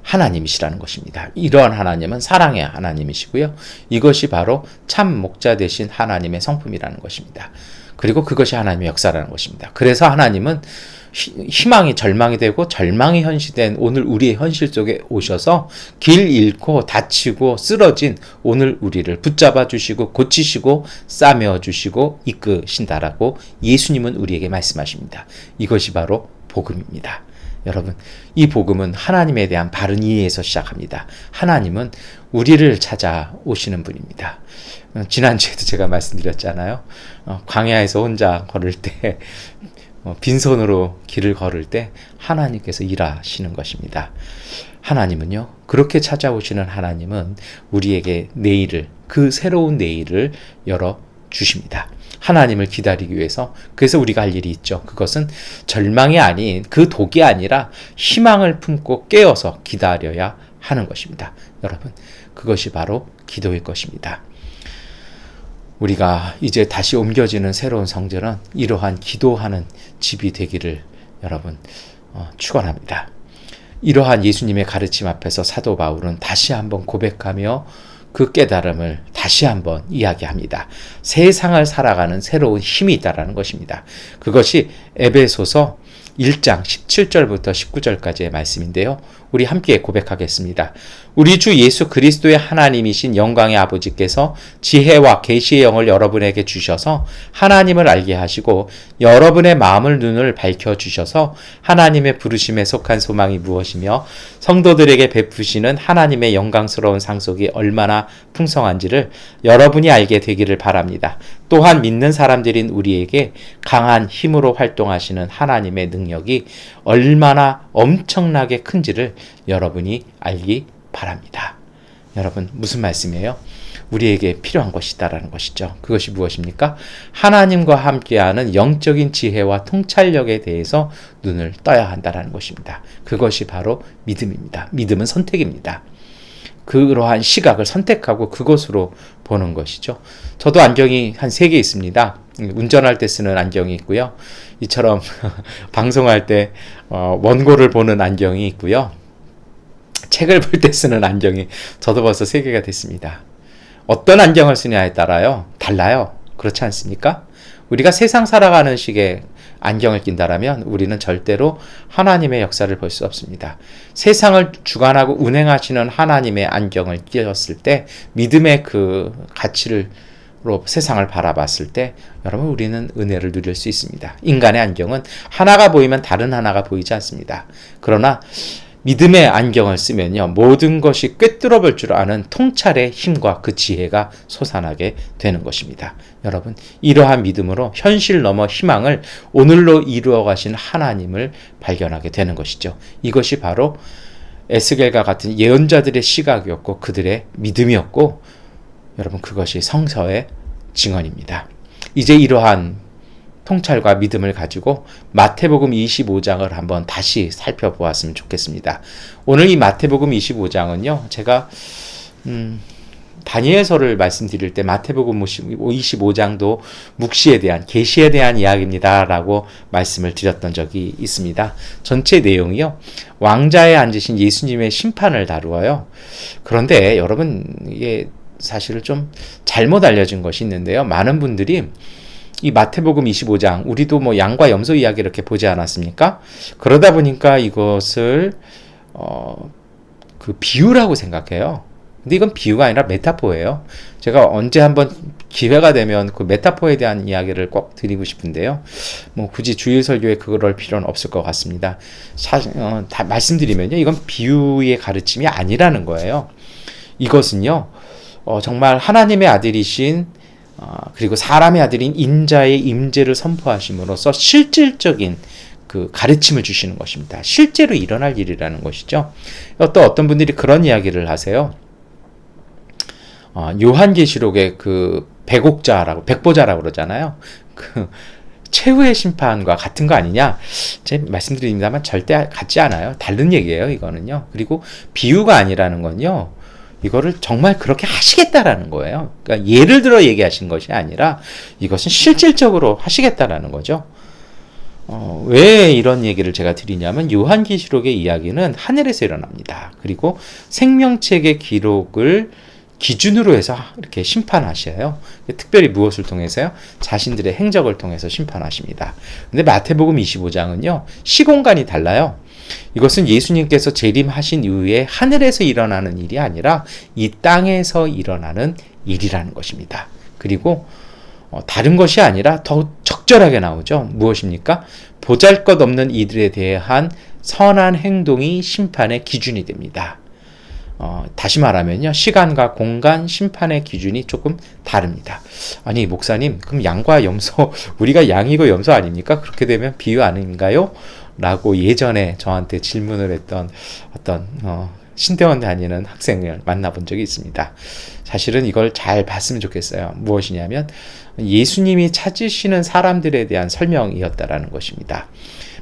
하나님이시라는 것입니다. 이러한 하나님은 사랑의 하나님이시고요. 이것이 바로 참 목자 되신 하나님의 성품이라는 것입니다. 그리고 그것이 하나님의 역사라는 것입니다. 그래서 하나님은 희망이 절망이 되고 절망이 현시된 오늘 우리의 현실 속에 오셔서 길 잃고 다치고 쓰러진 오늘 우리를 붙잡아 주시고 고치시고 싸매어 주시고 이끄신다라고 예수님은 우리에게 말씀하십니다. 이것이 바로 복음입니다. 여러분, 이 복음은 하나님에 대한 바른 이해에서 시작합니다. 하나님은 우리를 찾아오시는 분입니다. 지난주에도 제가 말씀드렸잖아요. 광야에서 혼자 걸을 때 빈손으로 길을 걸을 때 하나님께서 일하시는 것입니다. 하나님은요, 그렇게 찾아오시는 하나님은 우리에게 그 새로운 내일을 열어 주십니다. 하나님을 기다리기 위해서. 그래서 우리가 할 일이 있죠. 그것은 절망이 아닌, 그 독이 아니라 희망을 품고 깨어서 기다려야 하는 것입니다. 여러분, 그것이 바로 기도일 것입니다. 우리가 이제 다시 옮겨지는 새로운 성전은 이러한 기도하는 집이 되기를 여러분 축원합니다. 이러한 예수님의 가르침 앞에서 사도 바울은 다시 한번 고백하며 그 깨달음을 다시 한번 이야기합니다. 세상을 살아가는 새로운 힘이 있다는 것입니다. 그것이 에베소서 1장 17절부터 19절까지의 말씀인데요. 우리 함께 고백하겠습니다. 우리 주 예수 그리스도의 하나님이신 영광의 아버지께서 지혜와 계시의 영을 여러분에게 주셔서 하나님을 알게 하시고 여러분의 마음을 눈을 밝혀주셔서 하나님의 부르심에 속한 소망이 무엇이며 성도들에게 베푸시는 하나님의 영광스러운 상속이 얼마나 풍성한지를 여러분이 알게 되기를 바랍니다. 또한 믿는 사람들인 우리에게 강한 힘으로 활동하시는 하나님의 능력이 얼마나 엄청나게 큰지를 여러분이 알기 바랍니다. 여러분, 무슨 말씀이에요? 우리에게 필요한 것이 있다라는 것이죠. 그것이 무엇입니까? 하나님과 함께하는 영적인 지혜와 통찰력에 대해서 눈을 떠야 한다는 것입니다. 그것이 바로 믿음입니다. 믿음은 선택입니다. 그러한 시각을 선택하고 그것으로 보는 것이죠. 저도 안경이 한 3개 있습니다. 운전할 때 쓰는 안경이 있고요. 이처럼 방송할 때 원고를 보는 안경이 있고요. 책을 볼 때 쓰는 안경이 저도 벌써 3개가 됐습니다. 어떤 안경을 쓰냐에 따라요, 달라요. 그렇지 않습니까? 우리가 세상 살아가는 식의 안경을 낀다라면 우리는 절대로 하나님의 역사를 볼 수 없습니다. 세상을 주관하고 운행하시는 하나님의 안경을 끼었을 때 믿음의 그 가치로 세상을 바라봤을 때 여러분, 우리는 은혜를 누릴 수 있습니다. 인간의 안경은 하나가 보이면 다른 하나가 보이지 않습니다. 그러나 믿음의 안경을 쓰면요, 모든 것이 꿰뚫어 볼 줄 아는 통찰의 힘과 그 지혜가 솟아나게 되는 것입니다. 여러분, 이러한 믿음으로 현실 넘어 희망을 오늘로 이루어 가신 하나님을 발견하게 되는 것이죠. 이것이 바로 에스겔과 같은 예언자들의 시각이었고 그들의 믿음이었고, 여러분, 그것이 성서의 증언입니다. 이제 이러한 통찰과 믿음을 가지고 마태복음 25장을 한번 다시 살펴보았으면 좋겠습니다. 오늘 이 마태복음 25장은요, 제가 다니엘서를 말씀드릴 때 마태복음 25장도 묵시에 대한, 계시에 대한 이야기입니다 라고 말씀을 드렸던 적이 있습니다. 전체 내용이요, 왕자에 앉으신 예수님의 심판을 다루어요. 그런데 여러분, 이게 사실 좀 잘못 알려진 것이 있는데요. 많은 분들이 이 마태복음 25장, 우리도 뭐 양과 염소 이야기 이렇게 보지 않았습니까? 그러다 보니까 이것을 그 비유라고 생각해요. 근데 이건 비유가 아니라 메타포예요. 제가 언제 한번 기회가 되면 그 메타포에 대한 이야기를 꼭 드리고 싶은데요. 뭐 굳이 주일 설교에 그럴 필요는 없을 것 같습니다. 다 말씀드리면요, 이건 비유의 가르침이 아니라는 거예요. 이것은요, 정말 하나님의 아들이신 그리고 사람의 아들인 인자의 임재를 선포하심으로써 실질적인 그 가르침을 주시는 것입니다. 실제로 일어날 일이라는 것이죠. 또 어떤 분들이 그런 이야기를 하세요. 요한계시록의 그 백보자라고 그러잖아요. 그 최후의 심판과 같은 거 아니냐? 제가 말씀드립니다만 절대 같지 않아요. 다른 얘기예요, 이거는요. 그리고 비유가 아니라는 건요, 이거를 정말 그렇게 하시겠다라는 거예요. 그러니까 예를 들어 얘기하신 것이 아니라 이것은 실질적으로 하시겠다라는 거죠. 왜 이런 얘기를 제가 드리냐면, 요한계시록의 이야기는 하늘에서 일어납니다. 그리고 생명책의 기록을 기준으로 해서 이렇게 심판하셔요. 특별히 무엇을 통해서요? 자신들의 행적을 통해서 심판하십니다. 근데 마태복음 25장은요, 시공간이 달라요. 이것은 예수님께서 재림하신 이후에 하늘에서 일어나는 일이 아니라 이 땅에서 일어나는 일이라는 것입니다. 그리고 다른 것이 아니라 더 적절하게 나오죠. 무엇입니까? 보잘것없는 이들에 대한 선한 행동이 심판의 기준이 됩니다. 다시 말하면요, 시간과 공간, 심판의 기준이 조금 다릅니다. 아니, 목사님, 그럼 양과 염소, 우리가 양이고 염소 아닙니까? 그렇게 되면 비유 아닌가요? 라고 예전에 저한테 질문을 했던 어떤 신대원 다니는 학생을 만나본 적이 있습니다. 사실은 이걸 잘 봤으면 좋겠어요. 무엇이냐면 예수님이 찾으시는 사람들에 대한 설명이었다라는 것입니다.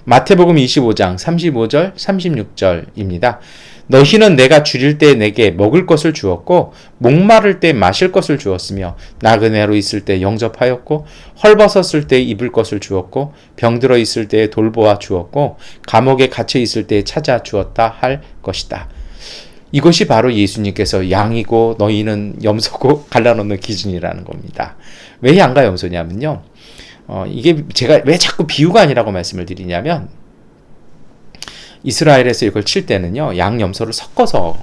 마태복음 25장 35절 36절입니다. 너희는 내가 줄일 때 내게 먹을 것을 주었고 목마를 때 마실 것을 주었으며 나그네로 있을 때 영접하였고 헐벗었을 때 입을 것을 주었고 병들어 있을 때 돌보아 주었고 감옥에 갇혀 있을 때 찾아 주었다 할 것이다. 이것이 바로 예수님께서 양이고 너희는 염소고 갈라놓는 기준이라는 겁니다. 왜 양과 염소냐면요. 이게 제가 왜 자꾸 비유가 아니라고 말씀을 드리냐면 이스라엘에서 이걸 칠 때는요, 양, 염소를 섞어서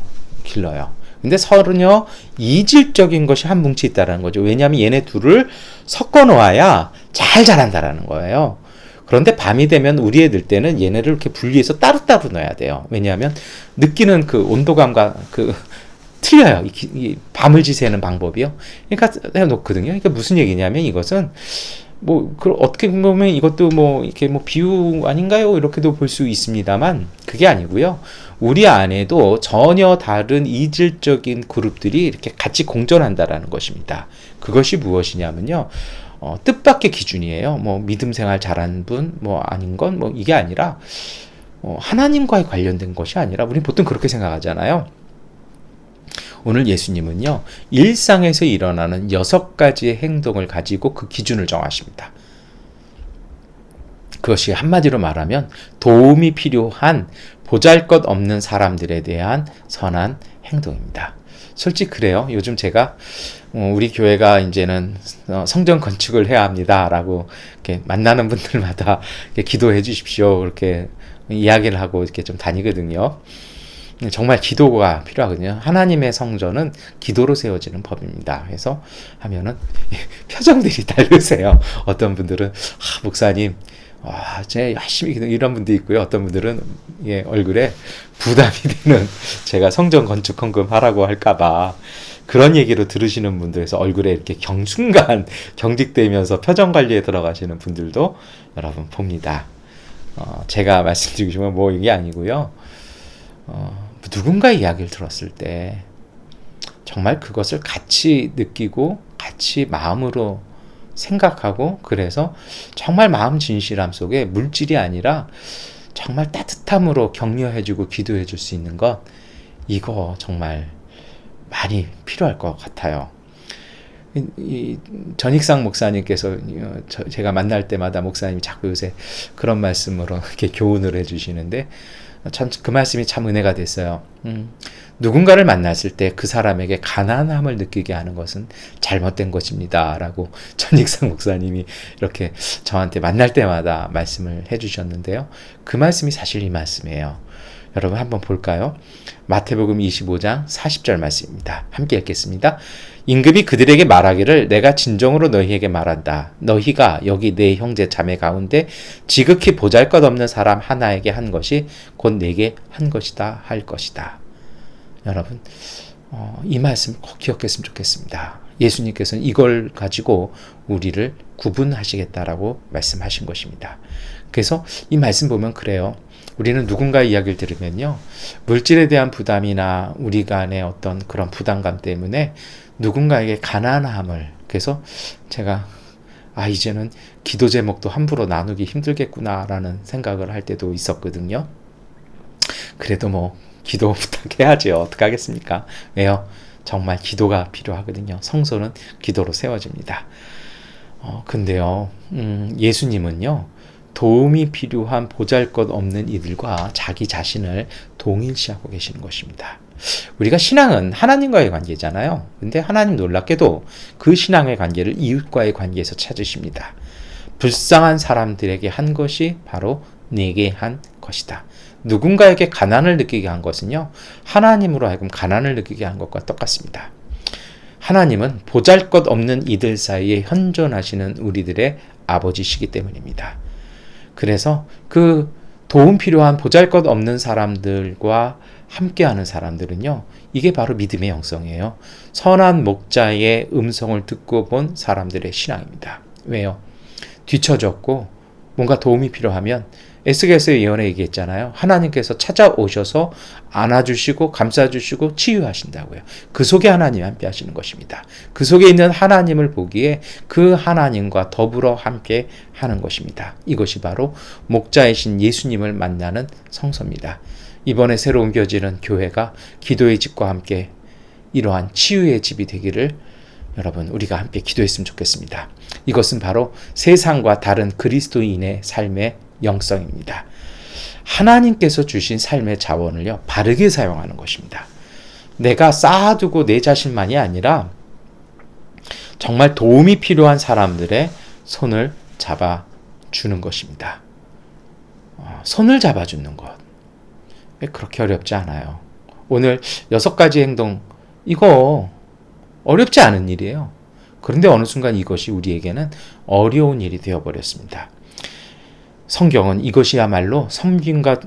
길러요. 근데 서로요, 이질적인 것이 한 뭉치 있다는 거죠. 왜냐하면 얘네 둘을 섞어 놓아야 잘 자란다라는 거예요. 그런데 밤이 되면 우리 애들 때는 얘네를 이렇게 분리해서 따로따로 넣어야 돼요. 왜냐하면 느끼는 그 온도감과 틀려요. 이 밤을 지새는 방법이요. 그러니까 해놓거든요. 그러니까 무슨 얘기냐면 이것은 어떻게 보면 이것도 이렇게 비유 아닌가요? 이렇게도 볼 수 있습니다만, 그게 아니고요. 우리 안에도 전혀 다른 이질적인 그룹들이 이렇게 같이 공존한다라는 것입니다. 그것이 무엇이냐면요. 뜻밖의 기준이에요. 믿음 생활 잘하는 분, 아닌 건, 이게 아니라, 하나님과의 관련된 것이 아니라, 우리는 보통 그렇게 생각하잖아요. 오늘 예수님은요, 일상에서 일어나는 6가지의 행동을 가지고 그 기준을 정하십니다. 그것이 한마디로 말하면 도움이 필요한 보잘것없는 사람들에 대한 선한 행동입니다. 솔직히 그래요. 요즘 제가 우리 교회가 이제는 성전 건축을 해야 합니다라고 이렇게 만나는 분들마다 이렇게 기도해 주십시오. 이렇게 이야기를 하고 이렇게 좀 다니거든요. 정말 기도가 필요하거든요. 하나님의 성전은 기도로 세워지는 법입니다. 그래서 하면은 표정들이 다르세요. 어떤 분들은 목사님, 제 열심히 기도 이런 분도 있고요. 어떤 분들은 얼굴에 부담이 되는 제가 성전 건축 헌금하라고 할까봐 그런 얘기로 들으시는 분들에서 얼굴에 이렇게 순간 경직되면서 표정 관리에 들어가시는 분들도 여러분 봅니다. 제가 말씀드리고 싶은 건 이게 아니고요. 누군가의 이야기를 들었을 때 정말 그것을 같이 느끼고 같이 마음으로 생각하고 그래서 정말 마음 진실함 속에 물질이 아니라 정말 따뜻함으로 격려해주고 기도해줄 수 있는 것, 이거 정말 많이 필요할 것 같아요. 이 전익상 목사님께서 제가 만날 때마다 목사님이 자꾸 요새 그런 말씀으로 이렇게 교훈을 해주시는데 그 말씀이 참 은혜가 됐어요. 누군가를 만났을 때 그 사람에게 가난함을 느끼게 하는 것은 잘못된 것입니다. 라고 전익상 목사님이 이렇게 저한테 만날 때마다 말씀을 해주셨는데요. 그 말씀이 사실 이 말씀이에요. 여러분 한번 볼까요? 마태복음 25장 40절 말씀입니다. 함께 읽겠습니다. 임금이 그들에게 말하기를 내가 진정으로 너희에게 말한다. 너희가 여기 내 형제 자매 가운데 지극히 보잘것없는 사람 하나에게 한 것이 곧 내게 한 것이다 할 것이다. 여러분 이 말씀 꼭 기억했으면 좋겠습니다. 예수님께서는 이걸 가지고 우리를 구분하시겠다라고 말씀하신 것입니다. 그래서 이 말씀 보면 그래요. 우리는 누군가의 이야기를 들으면요, 물질에 대한 부담이나 우리 간의 어떤 그런 부담감 때문에 누군가에게 가난함을, 그래서 제가 이제는 기도 제목도 함부로 나누기 힘들겠구나라는 생각을 할 때도 있었거든요. 그래도 기도 부탁해야죠. 어떡하겠습니까? 왜요? 정말 기도가 필요하거든요. 성소는 기도로 세워집니다. 근데요, 예수님은요, 도움이 필요한 보잘것없는 이들과 자기 자신을 동일시하고 계시는 것입니다. 우리가 신앙은 하나님과의 관계잖아요. 근데 하나님 놀랍게도 그 신앙의 관계를 이웃과의 관계에서 찾으십니다. 불쌍한 사람들에게 한 것이 바로 내게 한 것이다. 누군가에게 가난을 느끼게 한 것은요, 하나님으로 하여금 가난을 느끼게 한 것과 똑같습니다. 하나님은 보잘것없는 이들 사이에 현존하시는 우리들의 아버지시기 때문입니다. 그래서 그 도움 필요한 보잘것없는 사람들과 함께하는 사람들은요, 이게 바로 믿음의 영성이에요. 선한 목자의 음성을 듣고 본 사람들의 신앙입니다. 왜요? 뒤처졌고 뭔가 도움이 필요하면 에스겔서 예언에 얘기했잖아요. 하나님께서 찾아오셔서 안아주시고 감싸주시고 치유하신다고요. 그 속에 하나님이 함께 하시는 것입니다. 그 속에 있는 하나님을 보기에 그 하나님과 더불어 함께 하는 것입니다. 이것이 바로 목자이신 예수님을 만나는 성소입니다. 이번에 새로 옮겨지는 교회가 기도의 집과 함께 이러한 치유의 집이 되기를 여러분 우리가 함께 기도했으면 좋겠습니다. 이것은 바로 세상과 다른 그리스도인의 삶의 영성입니다. 하나님께서 주신 삶의 자원을요 바르게 사용하는 것입니다. 내가 쌓아두고 내 자신만이 아니라 정말 도움이 필요한 사람들의 손을 잡아주는 것입니다. 손을 잡아주는 것 그렇게 어렵지 않아요. 오늘 6가지 행동 이거 어렵지 않은 일이에요. 그런데 어느 순간 이것이 우리에게는 어려운 일이 되어버렸습니다. 성경은 이것이야말로 섬김과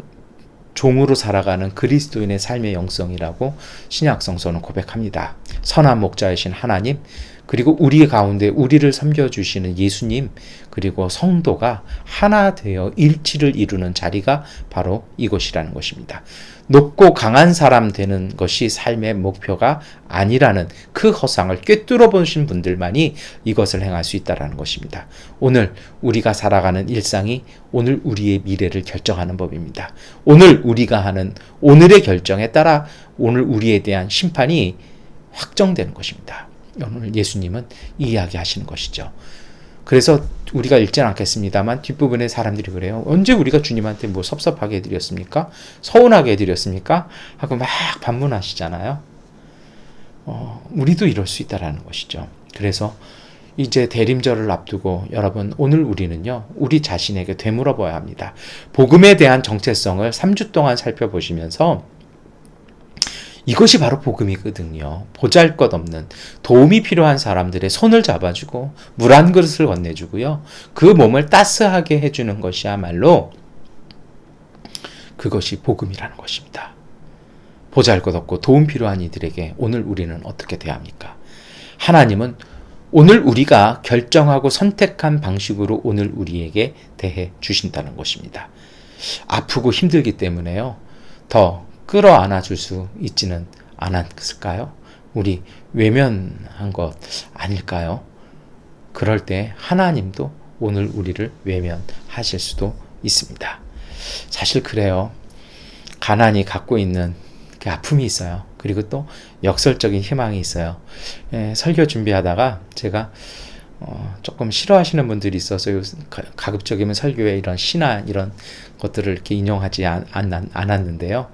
종으로 살아가는 그리스도인의 삶의 영성이라고 신약성서는 고백합니다. 선한 목자이신 하나님, 그리고 우리 가운데 우리를 섬겨주시는 예수님, 그리고 성도가 하나 되어 일치를 이루는 자리가 바로 이것이라는 것입니다. 높고 강한 사람 되는 것이 삶의 목표가 아니라는 그 허상을 꿰뚫어 보신 분들만이 이것을 행할 수 있다는 것입니다. 오늘 우리가 살아가는 일상이 오늘 우리의 미래를 결정하는 법입니다. 오늘 우리가 하는 오늘의 결정에 따라 오늘 우리에 대한 심판이 확정되는 것입니다. 오늘 예수님은 이 이야기 하시는 것이죠. 그래서 우리가 읽지는 않겠습니다만 뒷부분에 사람들이 그래요. 언제 우리가 주님한테 뭐 섭섭하게 해드렸습니까? 서운하게 해드렸습니까? 하고 막 반문하시잖아요. 우리도 이럴 수 있다라는 것이죠. 그래서 이제 대림절을 앞두고 여러분 오늘 우리는요 우리 자신에게 되물어봐야 합니다. 복음에 대한 정체성을 3주 동안 살펴보시면서 이것이 바로 복음이거든요. 보잘것없는 도움이 필요한 사람들의 손을 잡아주고 물 한 그릇을 건네주고요. 그 몸을 따스하게 해주는 것이야말로 그것이 복음이라는 것입니다. 보잘것없고 도움 필요한 이들에게 오늘 우리는 어떻게 대합니까? 하나님은 오늘 우리가 결정하고 선택한 방식으로 오늘 우리에게 대해 주신다는 것입니다. 아프고 힘들기 때문에요. 더 끌어안아 줄 수 있지는 않았을까요? 우리 외면한 것 아닐까요? 그럴 때 하나님도 오늘 우리를 외면하실 수도 있습니다. 사실 그래요. 가난이 갖고 있는 그 아픔이 있어요. 그리고 또 역설적인 희망이 있어요. 설교 준비하다가 제가 조금 싫어하시는 분들이 있어서 가급적이면 설교에 이런 시나 이런 것들을 이렇게 인용하지 않았는데요.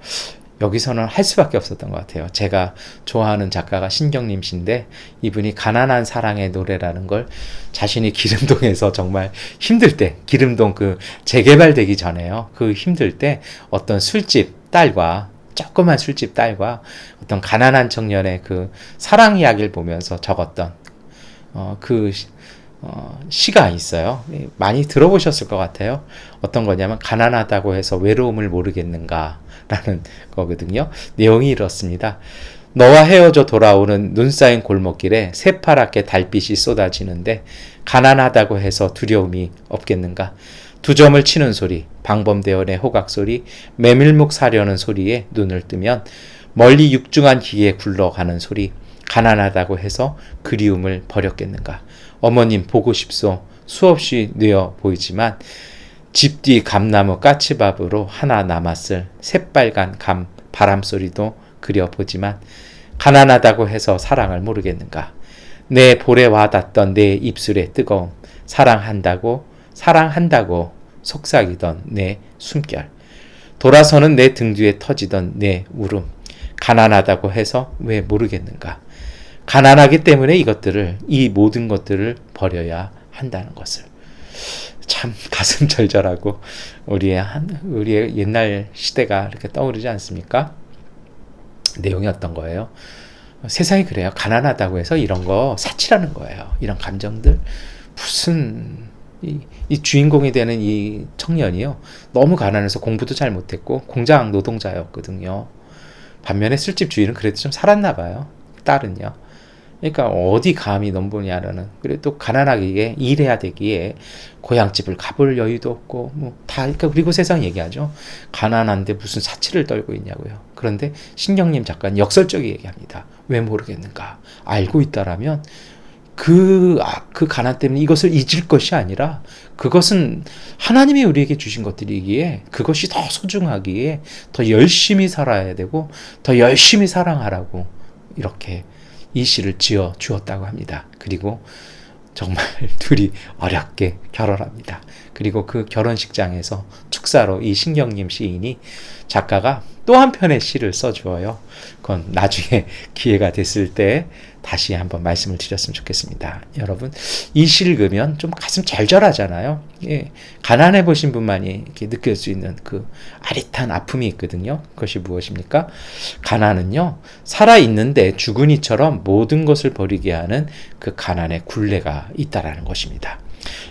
여기서는 할 수밖에 없었던 것 같아요. 제가 좋아하는 작가가 신경림 씨인데 이분이 가난한 사랑의 노래라는 걸 자신이 기름동에서 정말 힘들 때, 기름동 그 재개발되기 전에요. 그 힘들 때 어떤 술집 딸과 조그만 술집 딸과 어떤 가난한 청년의 그 사랑 이야기를 보면서 적었던 시가 있어요. 많이 들어보셨을 것 같아요. 어떤 거냐면 가난하다고 해서 외로움을 모르겠는가 라는 거거든요. 내용이 이렇습니다. 너와 헤어져 돌아오는 눈 쌓인 골목길에 새파랗게 달빛이 쏟아지는데 가난하다고 해서 두려움이 없겠는가? 두 점을 치는 소리, 방범대원의 호각 소리, 메밀묵 사려는 소리에 눈을 뜨면 멀리 육중한 기에 굴러가는 소리, 가난하다고 해서 그리움을 버렸겠는가? 어머님 보고 싶소. 수없이 뉘어 보이지만 집 뒤 감나무 까치밥으로 하나 남았을 새빨간 바람소리도 그려보지만 가난하다고 해서 사랑을 모르겠는가? 내 볼에 와닿던 내 입술의 뜨거움, 사랑한다고 속삭이던 내 숨결, 돌아서는 내 등 뒤에 터지던 내 울음, 가난하다고 해서 왜 모르겠는가? 가난하기 때문에 이 모든 것들을 버려야 한다는 것을. 참 가슴 절절하고 우리의 옛날 시대가 이렇게 떠오르지 않습니까? 내용이 어떤 거예요? 세상이 그래요. 가난하다고 해서 이런 거 사치라는 거예요. 이런 감정들. 무슨 이 주인공이 되는 이 청년이요. 너무 가난해서 공부도 잘 못했고 공장 노동자였거든요. 반면에 술집 주인은 그래도 좀 살았나 봐요. 딸은요. 그러니까 어디 감히 넘보냐라는. 그리고 또 가난하게 일해야 되기에 고향집을 가볼 여유도 없고 뭐 다. 그러니까 그리고 세상 얘기하죠. 가난한데 무슨 사치를 떨고 있냐고요. 그런데 신경림 작가는 역설적이 얘기합니다. 왜 모르겠는가? 알고 있다라면 그 가난 때문에 이것을 잊을 것이 아니라 그것은 하나님이 우리에게 주신 것들이기에 그것이 더 소중하기에 더 열심히 살아야 되고 더 열심히 사랑하라고 이렇게 이 시를 지어 주었다고 합니다. 그리고 정말 둘이 어렵게 결혼합니다. 그리고 그 결혼식장에서 축사로 이 신경림 시인이 작가가 또 한 편의 시를 써주어요. 그건 나중에 기회가 됐을 때 다시 한번 말씀을 드렸으면 좋겠습니다. 여러분, 이 시를 읽으면 좀 가슴 절절하잖아요. 예, 가난해 보신 분만이 이렇게 느낄 수 있는 그 아릿한 아픔이 있거든요. 그것이 무엇입니까? 가난은요, 살아있는데 죽은이처럼 모든 것을 버리게 하는 그 가난의 굴레가 있다라는 것입니다.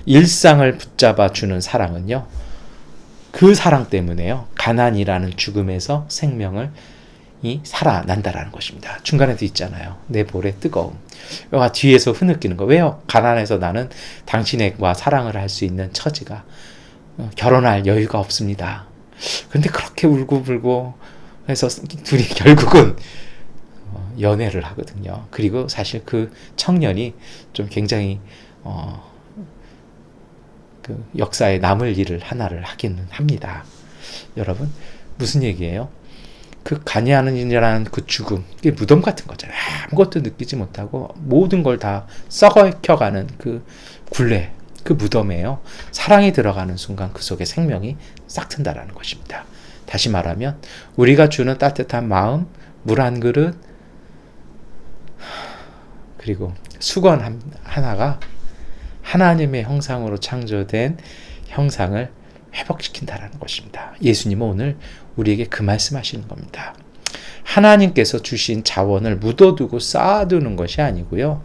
일상을 붙잡아 주는 사랑은요, 그 사랑 때문에요, 가난이라는 죽음에서 생명을 살아난다라는 것입니다. 중간에도 있잖아요. 내 볼의 뜨거움. 뒤에서 흐느끼는 거. 왜요? 가난해서 나는 당신과 사랑을 할 수 있는 처지가 결혼할 여유가 없습니다. 근데 그렇게 울고불고 해서 둘이 결국은 연애를 하거든요. 그리고 사실 그 청년이 좀 굉장히 그 역사에 남을 일을 하나를 하기는 합니다. 여러분, 무슨 얘기예요? 그 가냐하는 그 죽음, 이게 무덤 같은 거잖아요. 아무것도 느끼지 못하고 모든 걸 다 썩어켜가는 그 굴레, 그 무덤에요. 사랑이 들어가는 순간 그 속에 생명이 싹 튼다라는 것입니다. 다시 말하면 우리가 주는 따뜻한 마음, 물 한 그릇, 그리고 수건 하나가 하나님의 형상으로 창조된 형상을 회복시킨다라는 것입니다. 예수님은 오늘 우리에게 그 말씀하시는 겁니다. 하나님께서 주신 자원을 묻어두고 쌓아두는 것이 아니고요,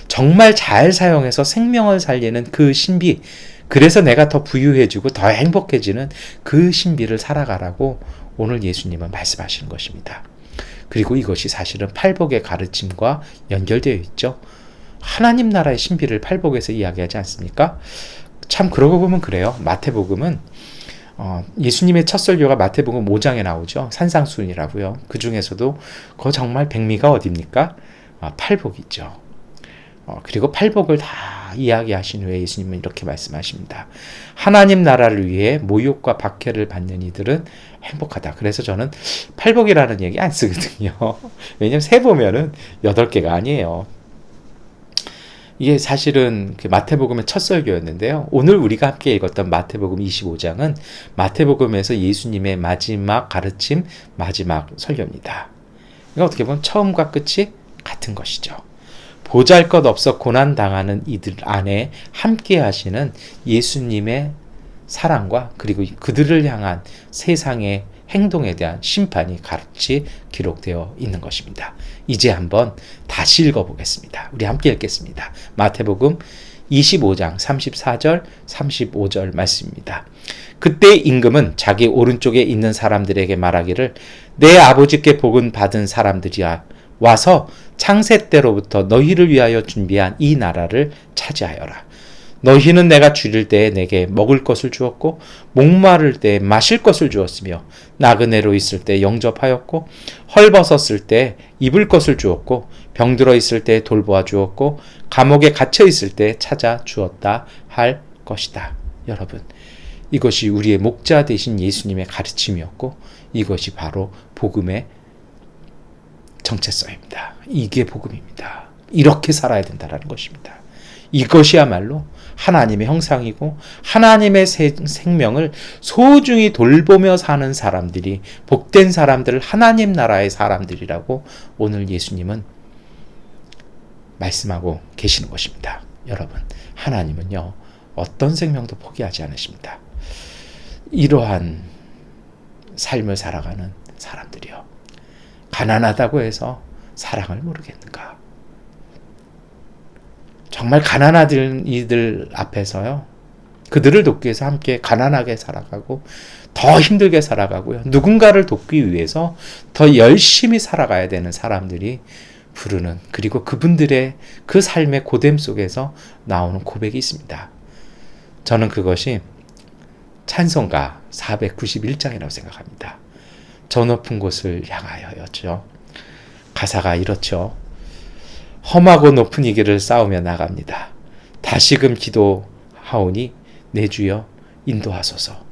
정말 잘 사용해서 생명을 살리는 그 신비, 그래서 내가 더 부유해지고 더 행복해지는 그 신비를 살아가라고 오늘 예수님은 말씀하시는 것입니다. 그리고 이것이 사실은 팔복의 가르침과 연결되어 있죠. 하나님 나라의 신비를 팔복에서 이야기하지 않습니까? 참 그러고 보면 그래요. 마태복음은 예수님의 첫 설교가 마태복음 5장에 나오죠. 산상수훈이라고요. 그 중에서도 그거 정말 백미가 어딥니까? 팔복이죠. 그리고 팔복을 다 이야기하신 후에 예수님은 이렇게 말씀하십니다. 하나님 나라를 위해 모욕과 박해를 받는 이들은 행복하다. 그래서 저는 팔복이라는 얘기 안 쓰거든요. 왜냐면 세보면은 8개가 아니에요. 이게 사실은 그 마태복음의 첫 설교였는데요. 오늘 우리가 함께 읽었던 마태복음 25장은 마태복음에서 예수님의 마지막 가르침, 마지막 설교입니다. 그러니까 어떻게 보면 처음과 끝이 같은 것이죠. 보잘것없어 고난당하는 이들 안에 함께 하시는 예수님의 사랑과 그리고 그들을 향한 세상의 행동에 대한 심판이 같이 기록되어 있는 것입니다. 이제 한번 다시 읽어보겠습니다. 우리 함께 읽겠습니다. 마태복음 25장 34절 35절 말씀입니다. 그때 임금은 자기 오른쪽에 있는 사람들에게 말하기를 내 아버지께 복은 받은 사람들이야 와서 창세 때로부터 너희를 위하여 준비한 이 나라를 차지하여라. 너희는 내가 줄일 때에 내게 먹을 것을 주었고 목마를 때에 마실 것을 주었으며 나그네로 있을 때 영접하였고 헐벗었을 때 입을 것을 주었고 병들어 있을 때 돌보아 주었고 감옥에 갇혀 있을 때 찾아 주었다 할 것이다. 여러분, 이것이 우리의 목자 되신 예수님의 가르침이었고 이것이 바로 복음의 정체성입니다. 이게 복음입니다. 이렇게 살아야 된다는 것입니다. 이것이야말로 하나님의 형상이고 하나님의 생명을 소중히 돌보며 사는 사람들이 복된 사람들, 하나님 나라의 사람들이라고 오늘 예수님은 말씀하고 계시는 것입니다. 여러분, 하나님은요, 어떤 생명도 포기하지 않으십니다. 이러한 삶을 살아가는 사람들이요, 가난하다고 해서 사랑을 모르겠는가? 정말 가난한 이들 앞에서요, 그들을 돕기 위해서 함께 가난하게 살아가고 더 힘들게 살아가고요, 누군가를 돕기 위해서 더 열심히 살아가야 되는 사람들이 부르는, 그리고 그분들의 그 삶의 고됨 속에서 나오는 고백이 있습니다. 저는 그것이 찬송가 491장이라고 생각합니다. 저 높은 곳을 향하여였죠. 가사가 이렇죠. 험하고 높은 이 길을 싸우며 나갑니다. 다시금 기도하오니 내 주여 인도하소서.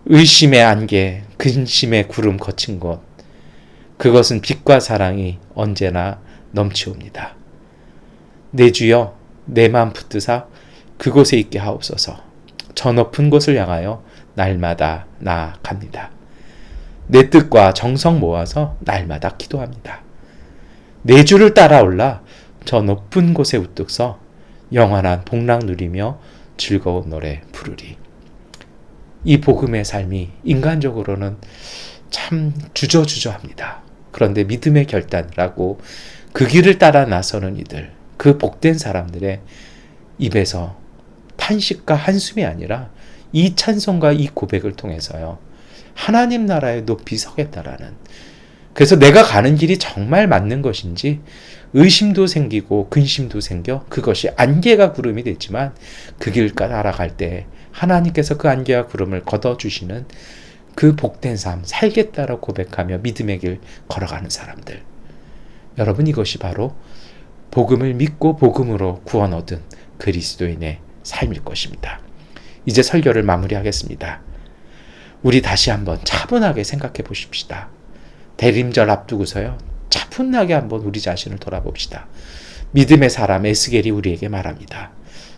의심의 안개, 근심의 구름 거친 곳, 그것은 빛과 사랑이 언제나 넘치옵니다. 내 주여 내 마음 붙드사 그곳에 있게 하옵소서. 저 높은 곳을 향하여 날마다 나아갑니다. 내 뜻과 정성 모아서 날마다 기도합니다. 내 주를 따라올라 저 높은 곳에 우뚝 서 영원한 복락 누리며 즐거운 노래 부르리. 이 복음의 삶이 인간적으로는 참 주저주저합니다. 그런데 믿음의 결단이라고 그 길을 따라 나서는 이들, 그 복된 사람들의 입에서 탄식과 한숨이 아니라 이 찬송과 이 고백을 통해서요, 하나님 나라에 높이 서겠다라는, 그래서 내가 가는 길이 정말 맞는 것인지 의심도 생기고 근심도 생겨 그것이 안개가 구름이 됐지만 그 길 따라갈 때 하나님께서 그 안개와 구름을 걷어주시는 그 복된 삶 살겠다라고 고백하며 믿음의 길 걸어가는 사람들, 여러분, 이것이 바로 복음을 믿고 복음으로 구원 얻은 그리스도인의 삶일 것입니다. 이제 설교를 마무리하겠습니다. 우리 다시 한번 차분하게 생각해 보십시다. 대림절 앞두고서요, 차분하게 한번 우리 자신을 돌아봅시다. 믿음의 사람 에스겔이 우리에게 말합니다.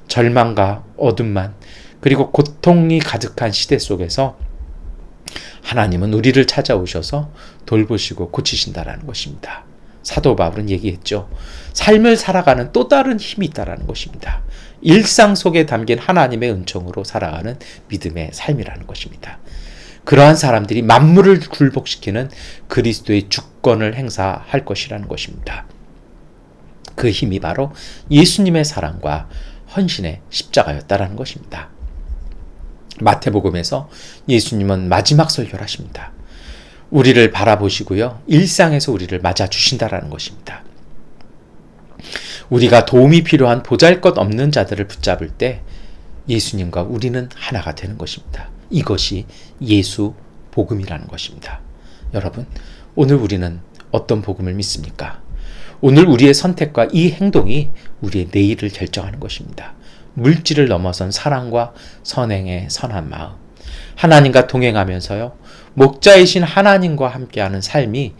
절망과 어둠만, 그리고 고통이 가득한 시대 속에서 하나님은 우리를 찾아오셔서 돌보시고 고치신다라는 것입니다. 사도 바울은 얘기했죠. 삶을 살아가는 또 다른 힘이 있다라는 것입니다. 일상 속에 담긴 하나님의 은총으로 살아가는 믿음의 삶이라는 것입니다. 그러한 사람들이 만물을 굴복시키는 그리스도의 주권을 행사할 것이라는 것입니다. 그 힘이 바로 예수님의 사랑과 헌신의 십자가였다라는 것입니다. 마태복음에서 예수님은 마지막 설교를 하십니다. 우리를 바라보시고요, 일상에서 우리를 맞아주신다라는 것입니다. 우리가 도움이 필요한 보잘것없는 자들을 붙잡을 때 예수님과 우리는 하나가 되는 것입니다. 이것이 예수 복음이라는 것입니다. 여러분, 오늘 우리는 어떤 복음을 믿습니까? 오늘 우리의 선택과 이 행동이 우리의 내일을 결정하는 것입니다. 물질을 넘어선 사랑과 선행의 선한 마음, 하나님과 동행하면서요, 목자이신 하나님과 함께하는 삶이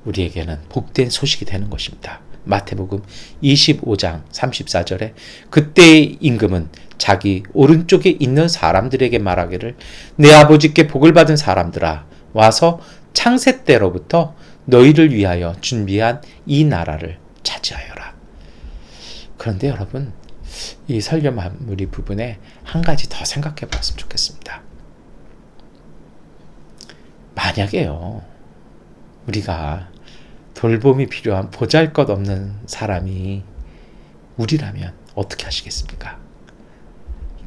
우리에게는 복된 소식이 되는 것입니다. 마태복음 25장 34절에 그때의 임금은 자기 오른쪽에 있는 사람들에게 말하기를 내 아버지께 복을 받은 사람들아, 와서 창세 때로부터 너희를 위하여 준비한 이 나라를 차지하여라. 그런데 여러분, 이 설교 마무리 부분에 한 가지 더 생각해 봤으면 좋겠습니다. 만약에요, 우리가 돌봄이 필요한 보잘것없는 사람이 우리라면 어떻게 하시겠습니까?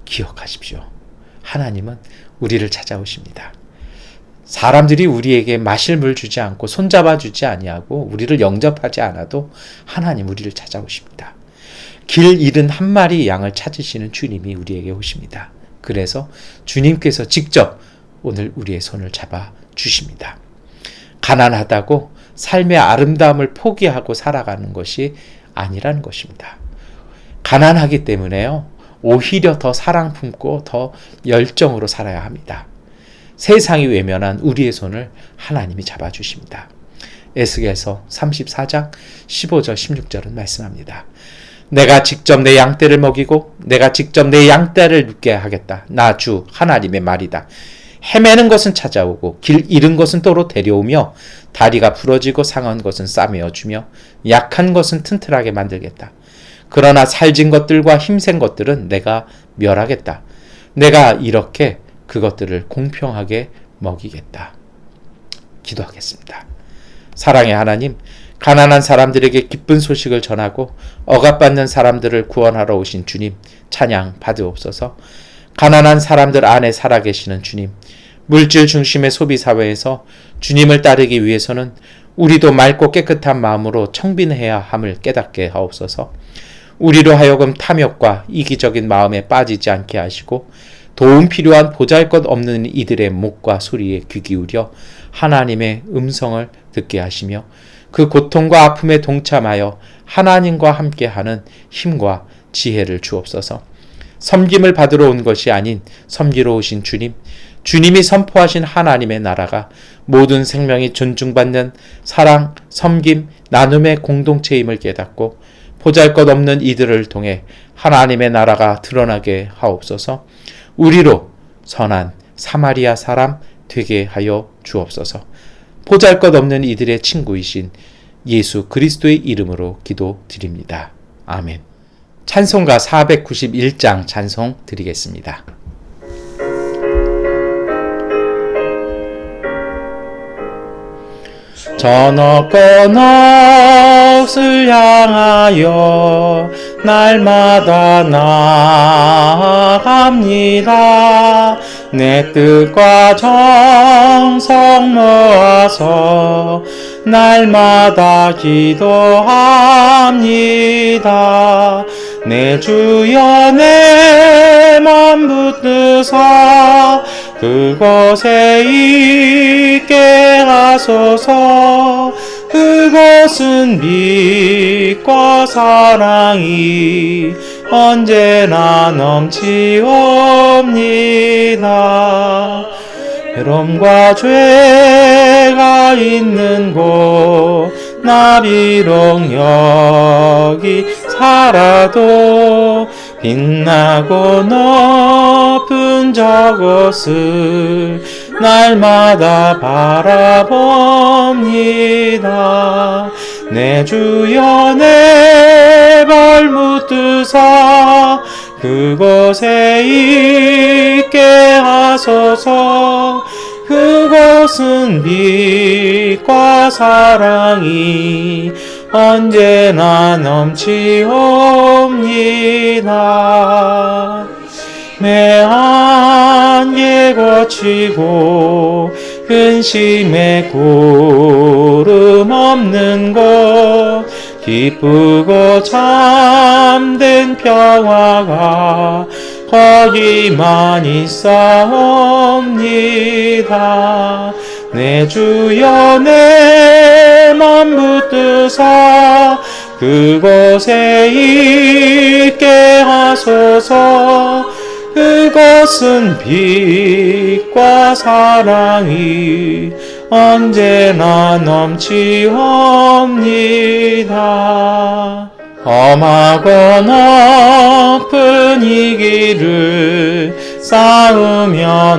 기억하십시오. 하나님은 우리를 찾아오십니다. 사람들이 우리에게 마실 물 주지 않고 손잡아 주지 아니하고 우리를 영접하지 않아도 하나님 우리를 찾아오십니다. 길 잃은 한 마리 양을 찾으시는 주님이 우리에게 오십니다. 그래서 주님께서 직접 오늘 우리의 손을 잡아 주십니다. 가난하다고 삶의 아름다움을 포기하고 살아가는 것이 아니라는 것입니다. 가난하기 때문에요, 오히려 더 사랑 품고 더 열정으로 살아야 합니다. 세상이 외면한 우리의 손을 하나님이 잡아주십니다. 에스겔서 34장 15절 16절은 말씀합니다. 내가 직접 내 양떼를 먹이고 내가 직접 내 양떼를 눕게 하겠다. 나 주 하나님의 말이다. 헤매는 것은 찾아오고 길 잃은 것은 또로 데려오며 다리가 부러지고 상한 것은 싸매어주며 약한 것은 튼튼하게 만들겠다. 그러나 살진 것들과 힘센 것들은 내가 멸하겠다. 내가 이렇게 그것들을 공평하게 먹이겠다. 기도하겠습니다. 사랑의 하나님, 가난한 사람들에게 기쁜 소식을 전하고 억압받는 사람들을 구원하러 오신 주님, 찬양 받으옵소서. 가난한 사람들 안에 살아계시는 주님, 물질 중심의 소비 사회에서 주님을 따르기 위해서는 우리도 맑고 깨끗한 마음으로 청빈해야 함을 깨닫게 하옵소서. 우리로 하여금 탐욕과 이기적인 마음에 빠지지 않게 하시고 도움 필요한 보잘것없는 이들의 목과 소리에 귀 기울여 하나님의 음성을 듣게 하시며 그 고통과 아픔에 동참하여 하나님과 함께하는 힘과 지혜를 주옵소서. 섬김을 받으러 온 것이 아닌 섬기러 오신 주님, 주님이 선포하신 하나님의 나라가 모든 생명이 존중받는 사랑, 섬김, 나눔의 공동체임을 깨닫고 보잘것없는 이들을 통해 하나님의 나라가 드러나게 하옵소서. 우리로 선한 사마리아 사람 되게 하여 주옵소서. 보잘것없는 이들의 친구이신 예수 그리스도의 이름으로 기도드립니다. 아멘. 찬송가 491장 찬송 드리겠습니다. 저녁 건너을 향하여 날마다 나아갑니다. 내 뜻과 정성 모아서 날마다 기도합니다. 내 주여 내 맘 붙드사 그곳에 있게 하소서. 그것은 빛과 사랑이 언제나 넘치옵니다. 괴로움과 죄가 있는 곳 나 비록 여기 살아도 빛나고 높은 저곳을 날마다 바라봅니다. 내 주여 내 발 붙드사 그곳에 있게 하소서. 그곳은 빛과 사랑이 언제나 넘치옵니다. 매 한계 거치고 근심에 구름 없는 곳 기쁘고 참된 평화가 거기만 있사옵니다. 내 주여 내 맘 붙드사 그곳에 있게 하소서. 그것은 빛과 사랑이 언제나 넘치옵니다. 험하고 높은 이 길을 쌓으며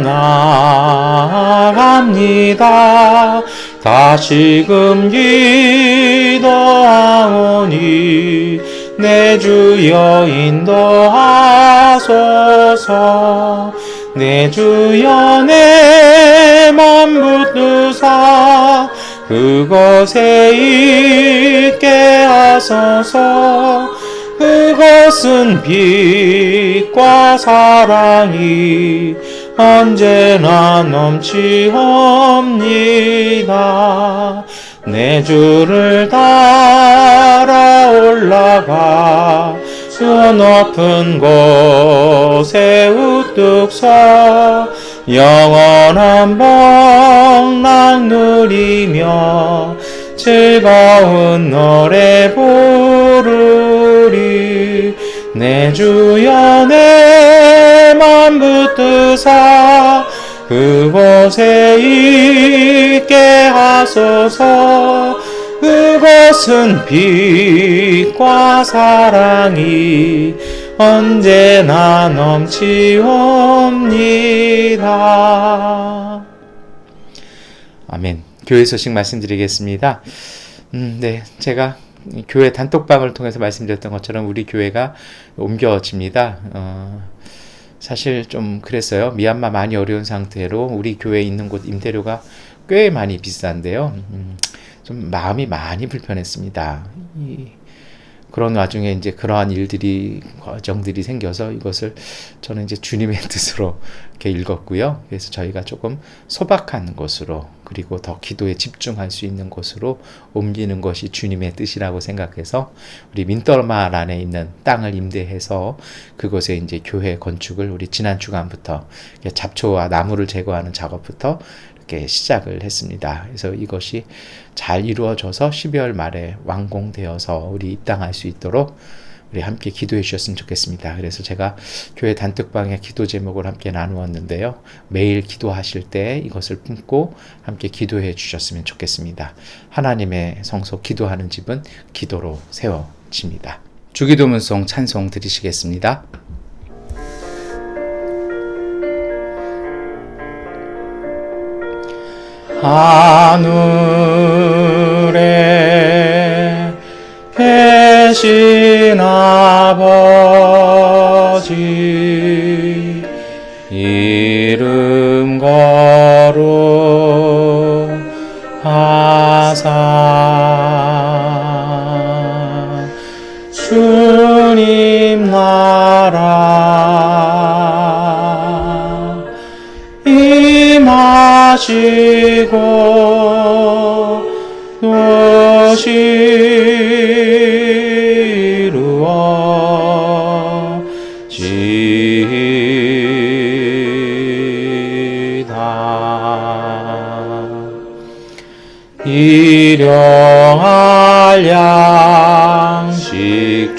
나아갑니다. 다시금 기도하오니 내 주여 인도하소서. 내 주여 내 맘 붙드사 그곳에 있게 하소서. 그것은 빛과 사랑이 언제나 넘치옵니다. 내 주를 따라 올라가 수 높은 곳에 우뚝 서 영원한 복락 누리며 즐거운 노래 부르리. 내 주여 내 맘 붙드사 그곳에 있게 하소서. 그것은 빛과 사랑이 언제나 넘치옵니다. 아멘. 교회 소식 말씀드리겠습니다. 네, 제가 교회 단톡방을 통해서 말씀드렸던 것처럼 우리 교회가 옮겨집니다. 사실 좀 그랬어요. 미얀마 많이 어려운 상태로 우리 교회에 있는 곳 임대료가 꽤 많이 비싼데요. 좀 마음이 많이 불편했습니다. 그런 와중에 이제 그러한 일들이 과정들이 생겨서 이것을 저는 이제 주님의 뜻으로 이렇게 읽었고요. 그래서 저희가 조금 소박한 곳으로 그리고 더 기도에 집중할 수 있는 곳으로 옮기는 것이 주님의 뜻이라고 생각해서 우리 민떨말 안에 있는 땅을 임대해서 그곳에 이제 교회 건축을 우리 지난 주간부터 잡초와 나무를 제거하는 작업부터 이렇게 시작을 했습니다. 그래서 이것이 잘 이루어져서 12월 말에 완공되어서 우리 입당할 수 있도록 우리 함께 기도해 주셨으면 좋겠습니다. 그래서 제가 교회 단톡방에 기도 제목을 함께 나누었는데요. 매일 기도하실 때 이것을 품고 함께 기도해 주셨으면 좋겠습니다. 하나님의 성소 기도하는 집은 기도로 세워집니다. 주기도문송 찬송 드리시겠습니다. 하늘에 계신 아버지 이름 거룩하사 주님 나라 임하시고 도시 일용할 양식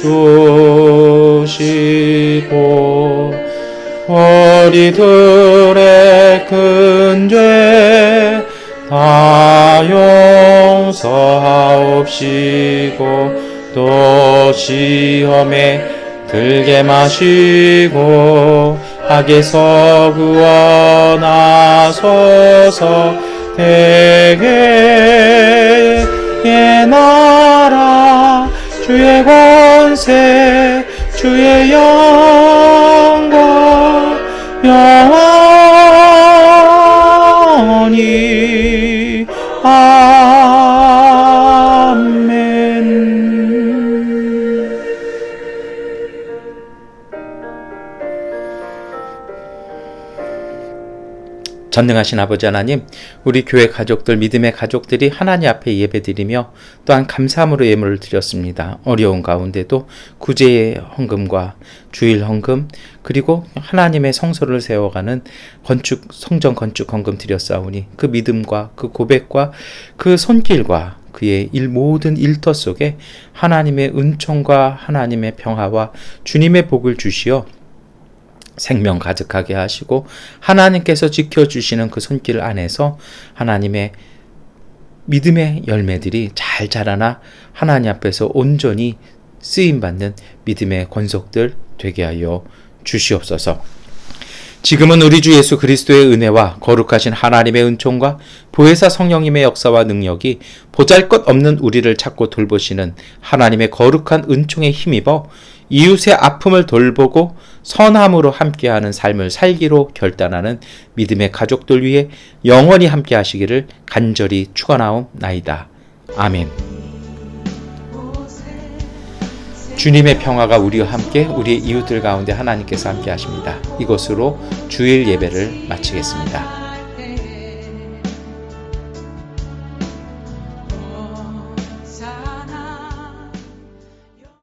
주시고 우리들의 큰 죄 다 용서하옵시고 또 시험에 들게 마시고 악에서 구원하소서. 대개의 나라 주의 권세 주의 영광 영원히 아멘. 전능하신 아버지 하나님, 우리 교회 가족들, 믿음의 가족들이 하나님 앞에 예배드리며 또한 감사함으로 예물을 드렸습니다. 어려운 가운데도 구제의 헌금과 주일 헌금, 그리고 하나님의 성소를 세워가는 성전 건축 헌금 드렸사오니 그 믿음과 그 고백과 그 손길과 그의 모든 일터 속에 하나님의 은총과 하나님의 평화와 주님의 복을 주시어 생명 가득하게 하시고 하나님께서 지켜주시는 그 손길 안에서 하나님의 믿음의 열매들이 잘 자라나 하나님 앞에서 온전히 쓰임받는 믿음의 권속들 되게 하여 주시옵소서. 지금은 우리 주 예수 그리스도의 은혜와 거룩하신 하나님의 은총과 보혜사 성령님의 역사와 능력이 보잘것없는 우리를 찾고 돌보시는 하나님의 거룩한 은총에 힘입어 이웃의 아픔을 돌보고 선함으로 함께하는 삶을 살기로 결단하는 믿음의 가족들 위해 영원히 함께 하시기를 간절히 축원하옵나이다. 아멘. 주님의 평화가 우리와 함께 우리의 이웃들 가운데 하나님께서 함께 하십니다. 이것으로 주일 예배를 마치겠습니다.